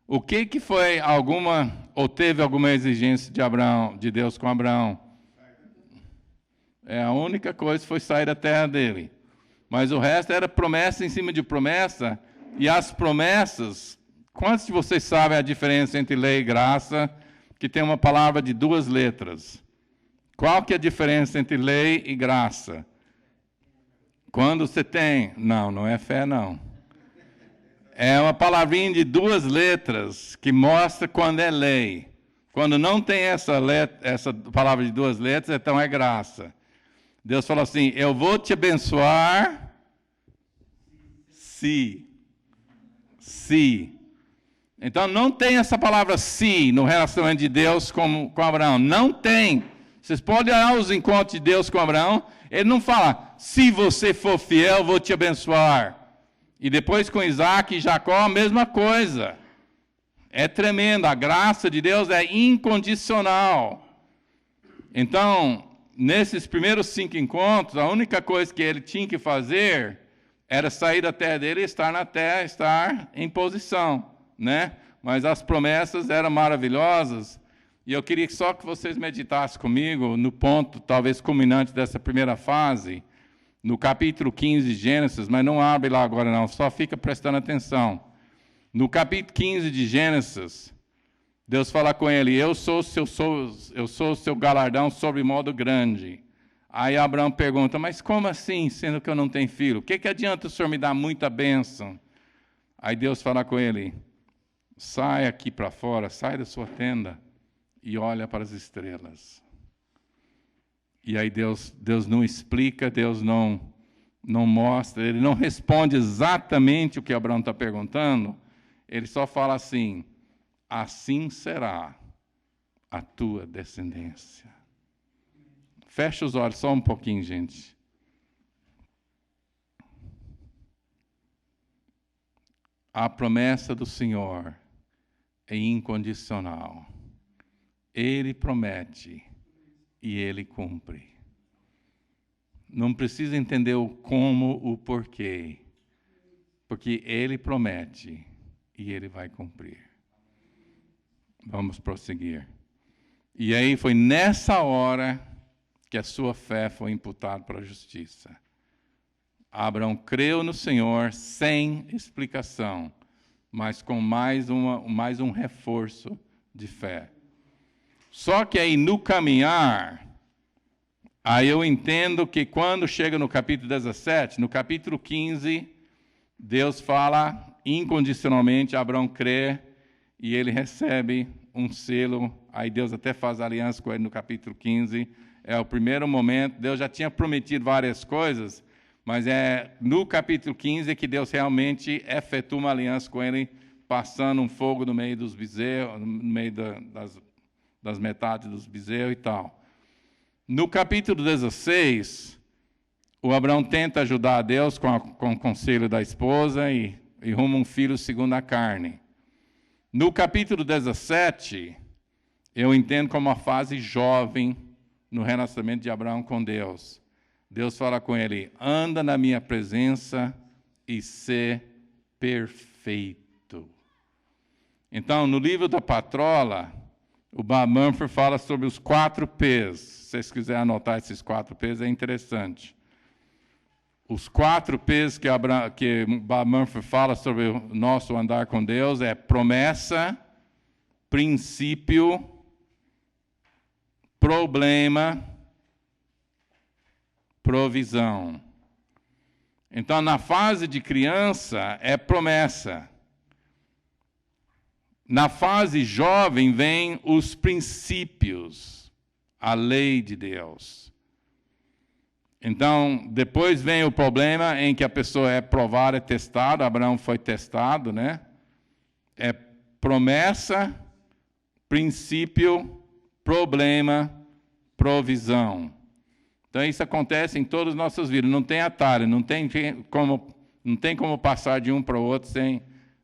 O que foi alguma, ou teve alguma exigência de Abraão, de Deus com Abraão? A única coisa foi sair da terra dele. Mas o resto era promessa em cima de promessa. E as promessas, quantos de vocês sabem a diferença entre lei e graça, que tem uma palavra de 2 letras? Qual que é a diferença entre lei e graça? Quando você tem... Não é fé, não. É uma palavrinha de 2 letras que mostra quando é lei. Quando não tem essa palavra de 2 letras, então é graça. Deus falou assim, eu vou te abençoar se. Então não tem essa palavra se no relacionamento de Deus com Abraão. Não tem. Vocês podem olhar os encontros de Deus com Abraão, ele não fala, se você for fiel, eu vou te abençoar. E depois com Isaac e Jacó, a mesma coisa. É tremendo, a graça de Deus é incondicional. Então, nesses primeiros 5 encontros, a única coisa que ele tinha que fazer era sair da terra dele e estar na terra, estar em posição, né? Mas as promessas eram maravilhosas, e eu queria só que vocês meditassem comigo no ponto, talvez culminante dessa primeira fase, no capítulo 15 de Gênesis, mas não abre lá agora não, só fica prestando atenção. No capítulo 15 de Gênesis, Deus fala com ele, eu sou o seu galardão sobre modo grande. Aí Abraão pergunta, mas como assim, sendo que eu não tenho filho? O que adianta o Senhor me dar muita bênção? Aí Deus fala com ele, sai aqui para fora, sai da sua tenda e olha para as estrelas. E aí Deus não explica, Deus não mostra, ele não responde exatamente o que Abraão está perguntando, ele só fala assim, assim será a tua descendência. Fecha os olhos só um pouquinho, gente. A promessa do Senhor é incondicional. Ele promete e Ele cumpre. Não precisa entender o como, o porquê. Porque Ele promete e Ele vai cumprir. Vamos prosseguir. E aí foi nessa hora que a sua fé foi imputada para a justiça. Abraão creu no Senhor sem explicação, mas com mais um reforço de fé. Só que aí no caminhar, aí eu entendo que quando chega no capítulo 17, no capítulo 15, Deus fala incondicionalmente, Abraão crê, e ele recebe um selo, aí Deus até faz aliança com ele no capítulo 15, é o primeiro momento, Deus já tinha prometido várias coisas, mas é no capítulo 15 que Deus realmente efetua uma aliança com ele, passando um fogo no meio dos bezerros, no meio das metades dos bezerros e tal. No capítulo 16, o Abraão tenta ajudar a Deus com o conselho da esposa e ruma um filho segundo a carne. No capítulo 17, eu entendo como uma fase jovem no relacionamento de Abraão com Deus. Deus fala com ele, anda na minha presença e sê perfeito. Então, no livro da Patrola, o Bob Mumford fala sobre os 4 P's. Se vocês quiserem anotar esses 4 P's, é interessante. Os 4 P's que Bob Mumford fala sobre o nosso andar com Deus é promessa, princípio, problema, provisão. Então, na fase de criança, é promessa. Na fase jovem, vem os princípios, a lei de Deus. Então, depois vem o problema em que a pessoa é provada, é testada. Abraão foi testado, né? É promessa, princípio, problema, provisão. Então, isso acontece em todas as nossas vidas. Não tem atalho, não tem como passar de um para o outro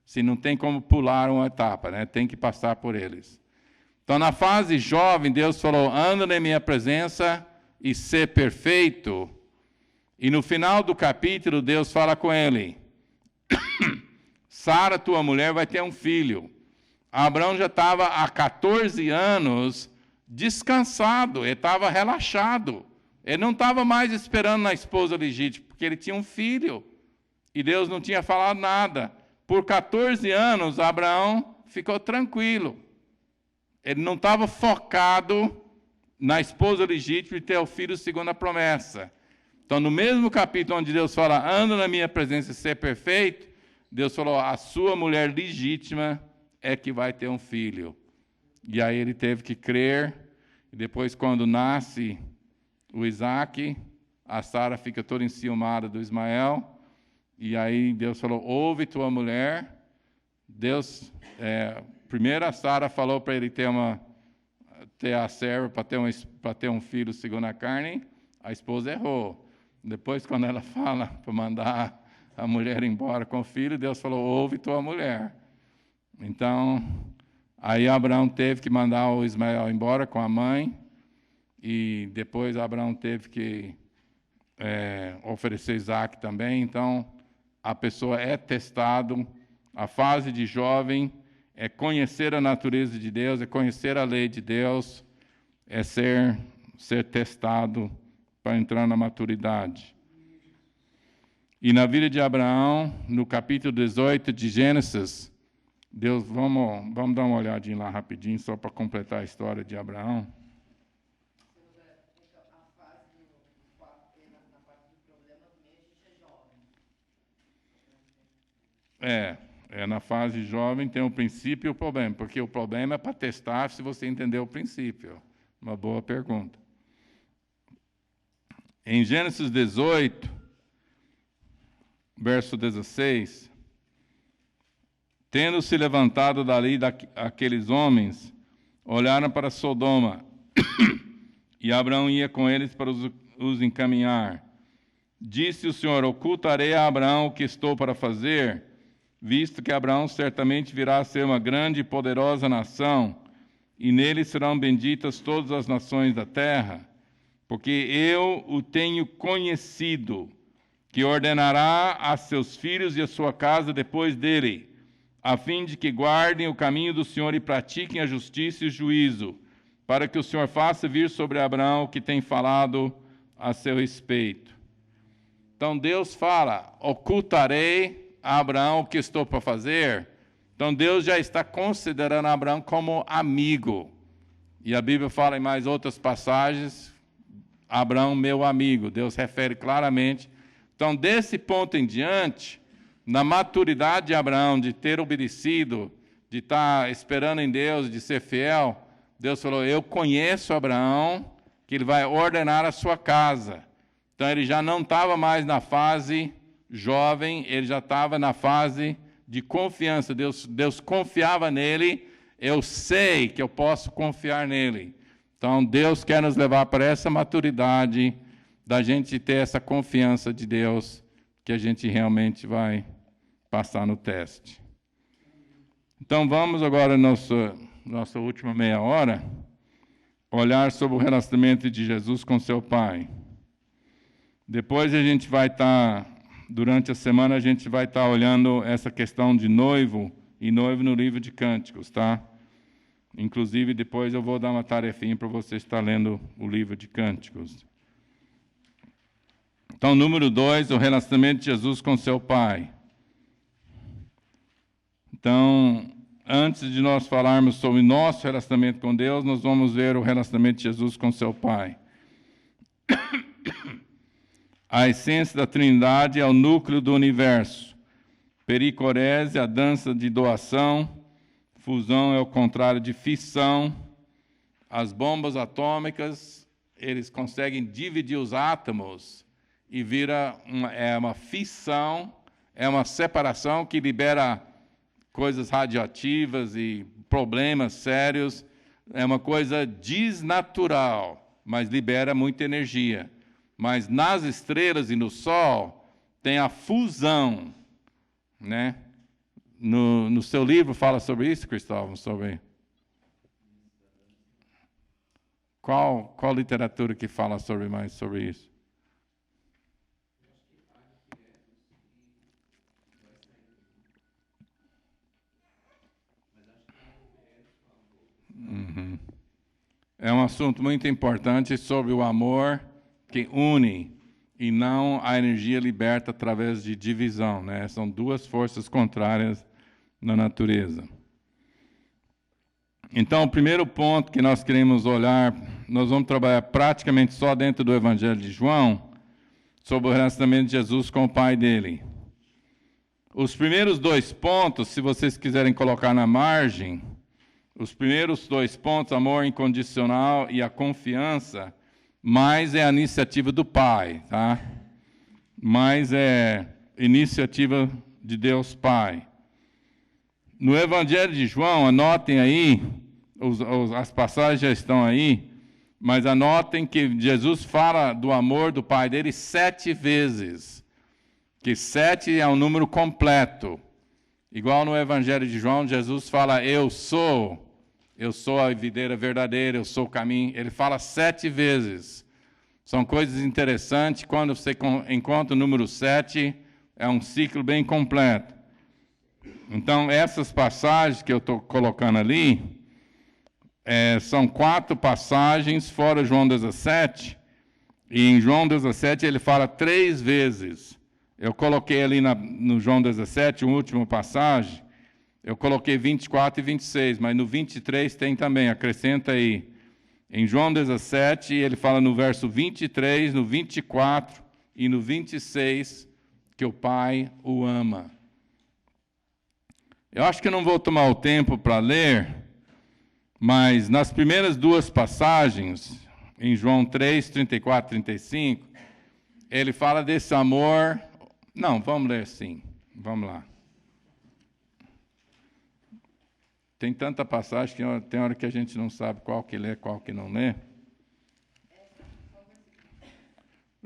se não tem como pular uma etapa, né? Tem que passar por eles. Então, na fase jovem, Deus falou, anda na minha presença e ser perfeito. E no final do capítulo, Deus fala com ele, Sara, tua mulher, vai ter um filho. Abraão já estava há 14 anos descansado, ele estava relaxado. Ele não estava mais esperando na esposa legítima, porque ele tinha um filho. E Deus não tinha falado nada. Por 14 anos, Abraão ficou tranquilo. Ele não estava focado na esposa legítima e ter o filho segundo a promessa. Então, no mesmo capítulo onde Deus fala, anda na minha presença e ser perfeito, Deus falou, a sua mulher legítima é que vai ter um filho. E aí ele teve que crer, e depois quando nasce o Isaac, a Sara fica toda enciumada do Ismael, e aí Deus falou, ouve tua mulher. Primeiro a Sara falou para ele ter a serva para ter um filho segundo a carne, a esposa errou. Depois, quando ela fala para mandar a mulher embora com o filho, Deus falou, ouve tua mulher. Então, aí Abraão teve que mandar o Ismael embora com a mãe, e depois Abraão teve que oferecer Isaac também. Então, a pessoa é testado, a fase de jovem é conhecer a natureza de Deus, é conhecer a lei de Deus, é ser testado para entrar na maturidade. E na vida de Abraão, no capítulo 18 de Gênesis, Deus, vamos dar uma olhadinha lá rapidinho, só para completar a história de Abraão. Na fase jovem tem o princípio e o problema, porque o problema é para testar se você entender o princípio. Uma boa pergunta. Em Gênesis 18, verso 16, tendo se levantado dali aqueles homens, olharam para Sodoma, e Abraão ia com eles para os encaminhar. Disse o Senhor, ocultarei a Abraão o que estou para fazer, visto que Abraão certamente virá a ser uma grande e poderosa nação, e nele serão benditas todas as nações da terra, porque eu o tenho conhecido, que ordenará a seus filhos e a sua casa depois dele, a fim de que guardem o caminho do Senhor e pratiquem a justiça e o juízo, para que o Senhor faça vir sobre Abraão o que tem falado a seu respeito. Então Deus fala, ocultarei a Abraão o que estou para fazer. Então Deus já está considerando Abraão como amigo. E a Bíblia fala em mais outras passagens, Abraão, meu amigo. Deus refere claramente. Então, desse ponto em diante, na maturidade de Abraão, de ter obedecido, de estar esperando em Deus, de ser fiel, Deus falou, eu conheço Abraão, que ele vai ordenar a sua casa. Então, ele já não estava mais na fase jovem, ele já estava na fase de confiança. Deus confiava nele, eu sei que eu posso confiar nele. Então, Deus quer nos levar para essa maturidade, da gente ter essa confiança de Deus, que a gente realmente vai passar no teste. Então, vamos agora, nossa última meia hora, olhar sobre o relacionamento de Jesus com seu Pai. Depois a gente vai estar, durante a semana, a gente vai estar olhando essa questão de noivo e noivo no livro de Cânticos, tá? Inclusive, depois eu vou dar uma tarefinha para você estar lendo o livro de Cânticos. Então, número 2, o relacionamento de Jesus com seu Pai. Então, antes de nós falarmos sobre nosso relacionamento com Deus, nós vamos ver o relacionamento de Jesus com seu Pai. A essência da Trindade é o núcleo do universo. Pericorese, a dança de doação. Fusão é o contrário de fissão. As bombas atômicas, eles conseguem dividir os átomos e vira uma fissão, é uma separação que libera coisas radioativas e problemas sérios. É uma coisa desnatural, mas libera muita energia. Mas nas estrelas e no Sol tem a fusão, né? No seu livro fala sobre isso, Cristóvão? Sobre qual literatura que fala mais sobre isso? Uhum. É um assunto muito importante sobre o amor que une e não a energia liberta através de divisão, né? São duas forças contrárias na natureza. Então, o primeiro ponto que nós queremos olhar, nós vamos trabalhar praticamente só dentro do Evangelho de João, sobre o relacionamento de Jesus com o Pai dele. Os primeiros 2 pontos, se vocês quiserem colocar na margem, os primeiros 2 pontos, amor incondicional e a confiança, mais é a iniciativa do Pai, tá? Mais é iniciativa de Deus Pai. No Evangelho de João, anotem aí, as passagens já estão aí, mas anotem que Jesus fala do amor do Pai dele 7 vezes, que 7 é um número completo. Igual no Evangelho de João, Jesus fala, eu sou a videira verdadeira, eu sou o caminho. Ele fala 7 vezes. São coisas interessantes. Quando você encontra o número 7, é um ciclo bem completo. Então, essas passagens que eu estou colocando ali, são 4 passagens, fora João 17. E em João 17 ele fala 3 vezes. Eu coloquei ali no João 17, a última passagem, eu coloquei 24 e 26, mas no 23 tem também, acrescenta aí. Em João 17, ele fala no verso 23, no 24 e no 26, que o Pai o ama. Eu acho que eu não vou tomar o tempo para ler, mas nas primeiras 2 passagens, em João 3, 34 e 35, ele fala desse amor. Não, vamos ler sim. Vamos lá. Tem tanta passagem que tem hora que a gente não sabe qual que lê, qual que não lê.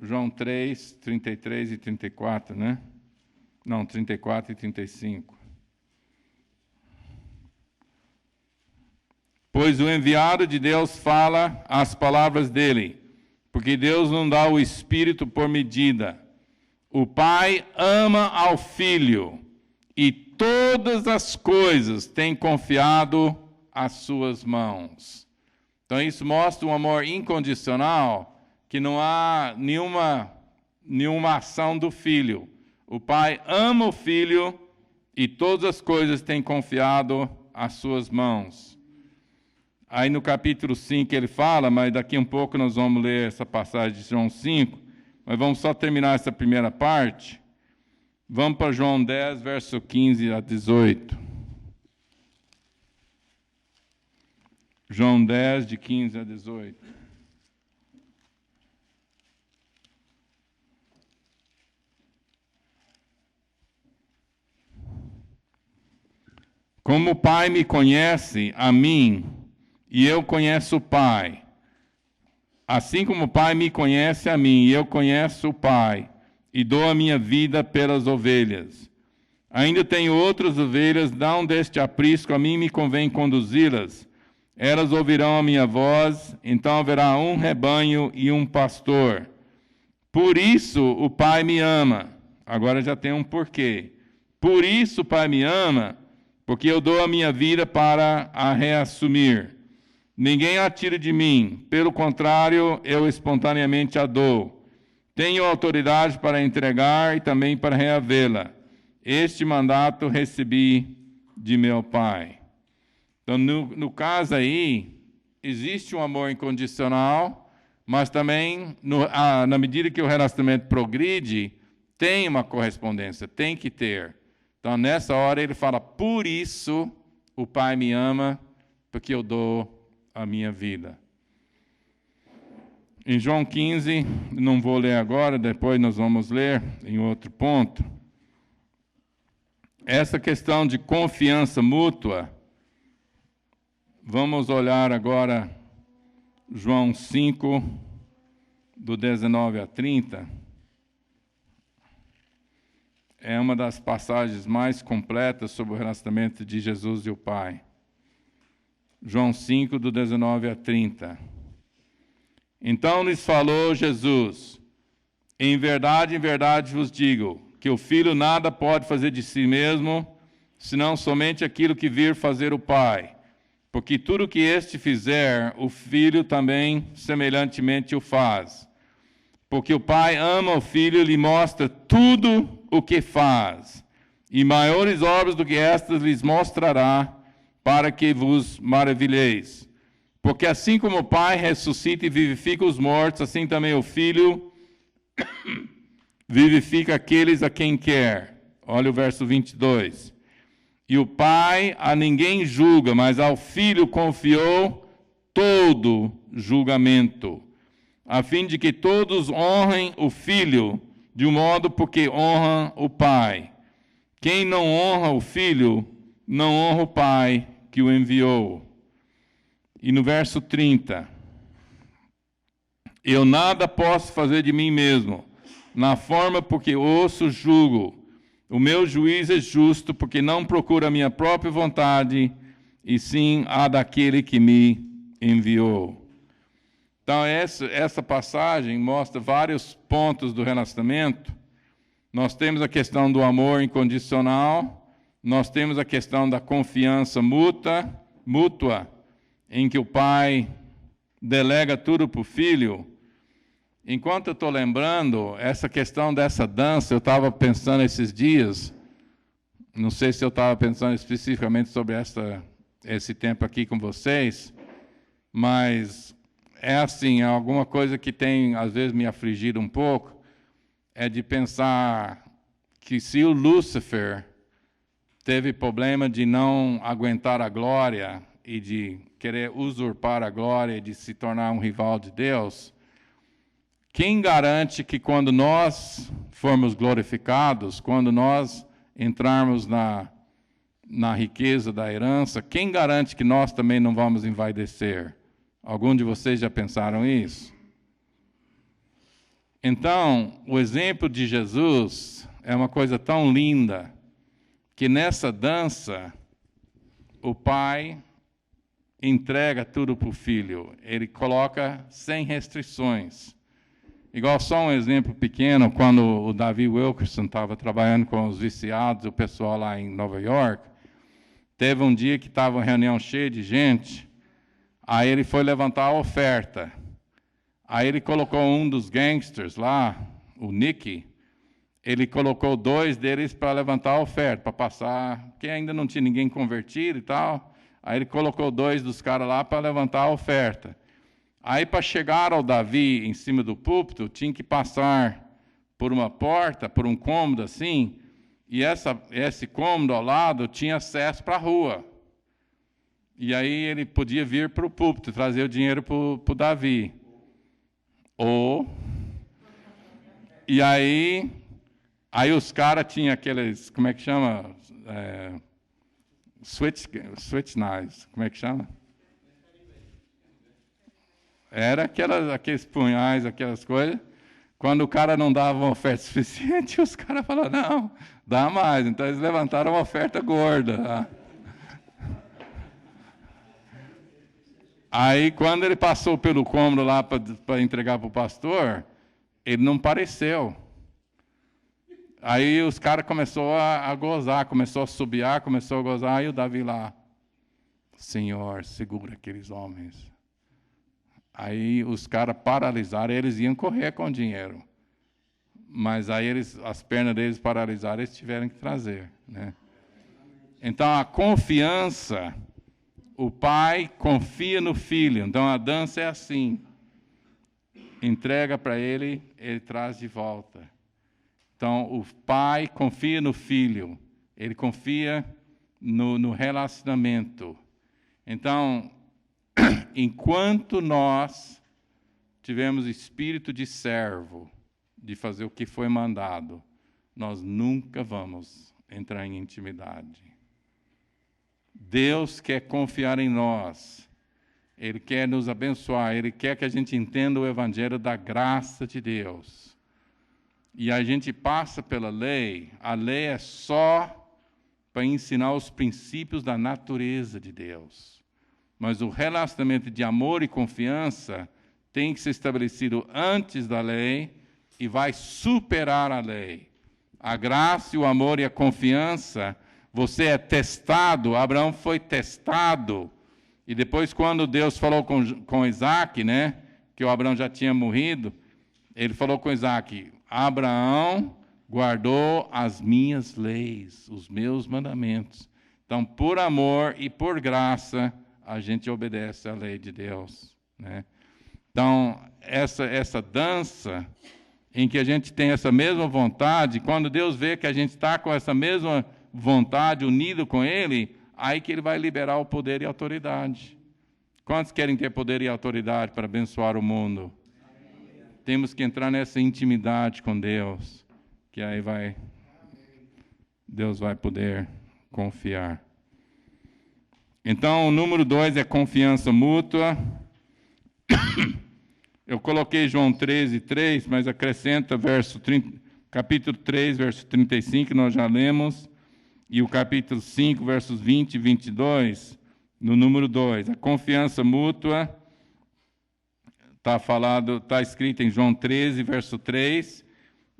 João 3, 33 e 34, né? Não, 34 e 35. Pois o enviado de Deus fala as palavras dele, porque Deus não dá o Espírito por medida. O Pai ama ao Filho e todas as coisas tem confiado às suas mãos. Então isso mostra um amor incondicional, que não há nenhuma ação do Filho. O Pai ama o Filho e todas as coisas tem confiado às suas mãos. Aí no capítulo 5 ele fala, mas daqui um pouco nós vamos ler essa passagem de João 5, mas vamos só terminar essa primeira parte. Vamos para João 10, verso 15 a 18. João 10, de 15 a 18. Como o Pai me conhece, a mim, e eu conheço o Pai, Assim como o Pai me conhece a mim, e eu conheço o Pai, e dou a minha vida pelas ovelhas. Ainda tenho outras ovelhas, não deste aprisco, a mim me convém conduzi-las. Elas ouvirão a minha voz, então haverá um rebanho e um pastor. Por isso o Pai me ama. Agora já tem um porquê. Por isso o Pai me ama, porque eu dou a minha vida para a reassumir. Ninguém a tira de mim, pelo contrário, eu espontaneamente a dou. Tenho autoridade para entregar e também para reavê-la. Este mandato recebi de meu Pai. Então, no caso aí, existe um amor incondicional, mas também, na medida que o relacionamento progride, tem uma correspondência, tem que ter. Então, nessa hora, ele fala, por isso o Pai me ama, porque eu dou a minha vida. Em João 15, não vou ler agora, depois nós vamos ler em outro ponto. Essa questão de confiança mútua, vamos olhar agora João 5, do 19 a 30. É uma das passagens mais completas sobre o relacionamento de Jesus e o Pai. João 5, do 19 a 30. Então lhes falou Jesus, em verdade vos digo, que o Filho nada pode fazer de si mesmo, senão somente aquilo que vir fazer o Pai. Porque tudo o que este fizer, o Filho também semelhantemente o faz. Porque o Pai ama o Filho e lhe mostra tudo o que faz. E maiores obras do que estas lhes mostrará, para que vos maravilheis. Porque assim como o Pai ressuscita e vivifica os mortos, assim também o Filho vivifica aqueles a quem quer. Olha o verso 22. E o Pai a ninguém julga, mas ao Filho confiou todo julgamento, a fim de que todos honrem o Filho, de um modo porque honram o Pai. Quem não honra o Filho, não honra o Pai que o enviou. E no verso 30, eu nada posso fazer de mim mesmo, na forma porque ouço julgo. O meu juízo é justo, porque não procuro a minha própria vontade, e sim a daquele que me enviou. Então, essa passagem mostra vários pontos do relacionamento. Nós temos a questão do amor incondicional, nós temos a questão da confiança mútua, em que o pai delega tudo para o filho. Enquanto eu estou lembrando, essa questão dessa dança, eu estava pensando esses dias, não sei se eu estava pensando especificamente sobre esse tempo aqui com vocês, mas é assim, alguma coisa que tem, às vezes, me afligido um pouco, é de pensar que se o Lúcifer teve problema de não aguentar a glória e de querer usurpar a glória e de se tornar um rival de Deus, quem garante que quando nós formos glorificados, quando nós entrarmos na riqueza da herança, quem garante que nós também não vamos envaidecer? Algum de vocês já pensaram isso? Então, o exemplo de Jesus é uma coisa tão linda, que nessa dança, o pai entrega tudo para o filho. Ele coloca sem restrições. Igual só um exemplo pequeno, quando o Davi Wilkerson estava trabalhando com os viciados, o pessoal lá em Nova York, teve um dia que estava uma reunião cheia de gente, aí ele foi levantar a oferta. Aí ele colocou um dos gangsters lá, o Nicky, ele colocou 2 deles para levantar a oferta, para passar, porque ainda não tinha ninguém convertido e tal. Aí ele colocou 2 dos caras lá para levantar a oferta. Aí, para chegar ao Davi em cima do púlpito, tinha que passar por uma porta, por um cômodo assim, e esse cômodo ao lado tinha acesso para a rua. E aí ele podia vir para o púlpito, trazer o dinheiro para o Davi. E aí os caras tinham aqueles, como é que chama? Switch knives, como é que chama? Era aqueles punhais, aquelas coisas. Quando o cara não dava uma oferta suficiente, os caras falaram, não, dá mais. Então eles levantaram uma oferta gorda. Aí, quando ele passou pelo cômodo lá para entregar para o pastor, ele não apareceu. Aí os caras começaram a gozar, começou a assobiar, começou a gozar, e o Davi lá, Senhor, segura aqueles homens. Aí os caras paralisaram, eles iam correr com o dinheiro. Mas aí as pernas deles paralisaram, eles tiveram que trazer, né? Então a confiança, o pai confia no filho. Então a dança é assim. Entrega para ele, ele traz de volta. Então o pai confia no filho, ele confia no relacionamento. Então, enquanto nós tivermos espírito de servo, de fazer o que foi mandado, nós nunca vamos entrar em intimidade. Deus quer confiar em nós. Ele quer nos abençoar. Ele quer que a gente entenda o evangelho da graça de Deus. E a gente passa pela lei. A lei é só para ensinar os princípios da natureza de Deus. Mas o relacionamento de amor e confiança tem que ser estabelecido antes da lei e vai superar a lei. A graça, o amor e a confiança, você é testado. Abraão foi testado. E depois, quando Deus falou com Isaac, né, que o Abraão já tinha morrido, ele falou com Isaac, Abraão guardou as minhas leis, os meus mandamentos. Então, por amor e por graça, a gente obedece à lei de Deus, né? Então, essa dança em que a gente tem essa mesma vontade, quando Deus vê que a gente está com essa mesma vontade, unido com Ele, aí que Ele vai liberar o poder e a autoridade. Quantos querem ter poder e autoridade para abençoar o mundo? Temos que entrar nessa intimidade com Deus, que aí Deus vai poder confiar. Então, o número 2 é confiança mútua. Eu coloquei João 13:3, mas acrescenta capítulo 3, verso 35, que nós já lemos, e o capítulo 5, versos 20 e 22, no número 2. A confiança mútua está escrito em João 13, verso 3,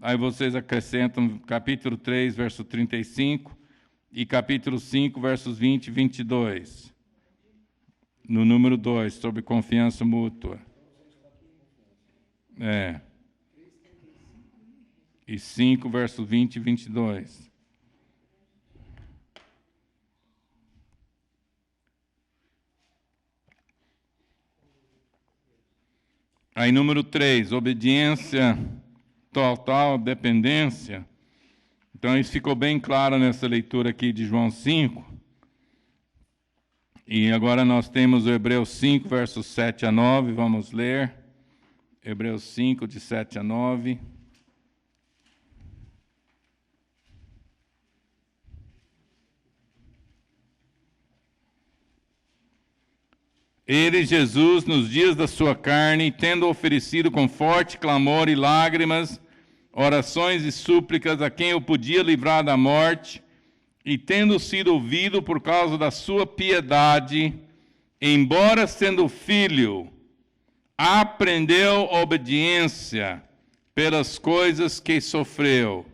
aí vocês acrescentam capítulo 3, verso 35, e capítulo 5, versos 20 e 22. No número 2, sobre confiança mútua. E 5, versos 20 e 22. Aí, número 3, obediência total, dependência. Então, isso ficou bem claro nessa leitura aqui de João 5. E agora nós temos o Hebreus 5, versos 7 a 9. Vamos ler. Hebreus 5, de 7 a 9. Ele, Jesus, nos dias da sua carne, tendo oferecido com forte clamor e lágrimas, orações e súplicas a quem o podia livrar da morte, e tendo sido ouvido por causa da sua piedade, embora sendo filho, aprendeu obediência pelas coisas que sofreu,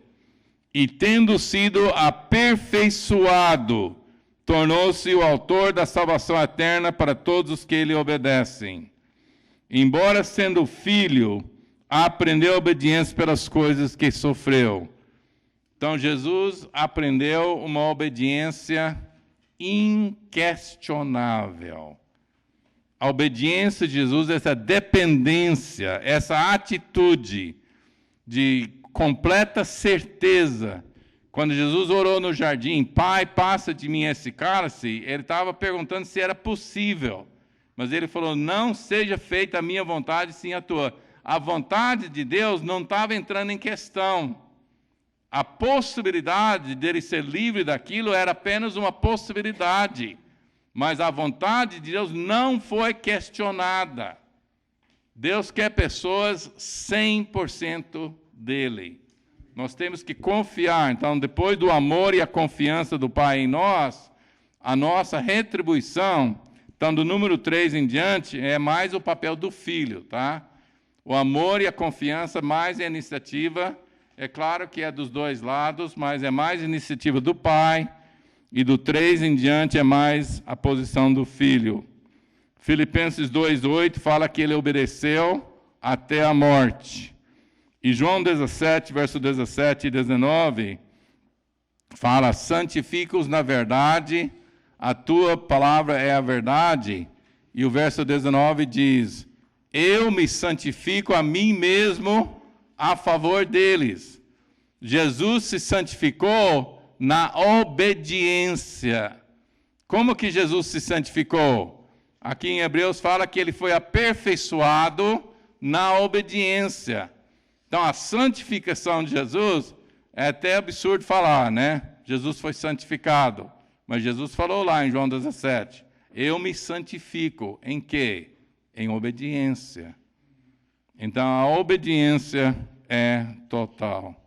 e tendo sido aperfeiçoado, tornou-se o autor da salvação eterna para todos os que lhe obedecem. Embora sendo filho, aprendeu obediência pelas coisas que sofreu. Então, Jesus aprendeu uma obediência inquestionável. A obediência de Jesus, essa dependência, essa atitude de completa certeza. Quando Jesus orou no jardim, Pai, passa de mim esse cálice, ele estava perguntando se era possível. Mas ele falou, não seja feita a minha vontade, sim a tua. A vontade de Deus não estava entrando em questão. A possibilidade dele ser livre daquilo era apenas uma possibilidade. Mas a vontade de Deus não foi questionada. Deus quer pessoas 100% dele. Nós temos que confiar. Então, depois do amor e a confiança do Pai em nós, a nossa retribuição, então do número 3 em diante, é mais o papel do filho, tá? O amor e a confiança, mais a iniciativa, é claro que é dos dois lados, mas é mais a iniciativa do Pai, e do 3 em diante é mais a posição do filho. Filipenses 2:8 fala que ele obedeceu até a morte. E João 17, verso 17 e 19, fala, santifica-os na verdade, a tua palavra é a verdade. E o verso 19 diz, eu me santifico a mim mesmo a favor deles. Jesus se santificou na obediência. Como que Jesus se santificou? Aqui em Hebreus fala que ele foi aperfeiçoado na obediência. Então, a santificação de Jesus é até absurdo falar, né? Jesus foi santificado. Mas Jesus falou lá em João 17, eu me santifico em quê? Em obediência. Então, a obediência é total.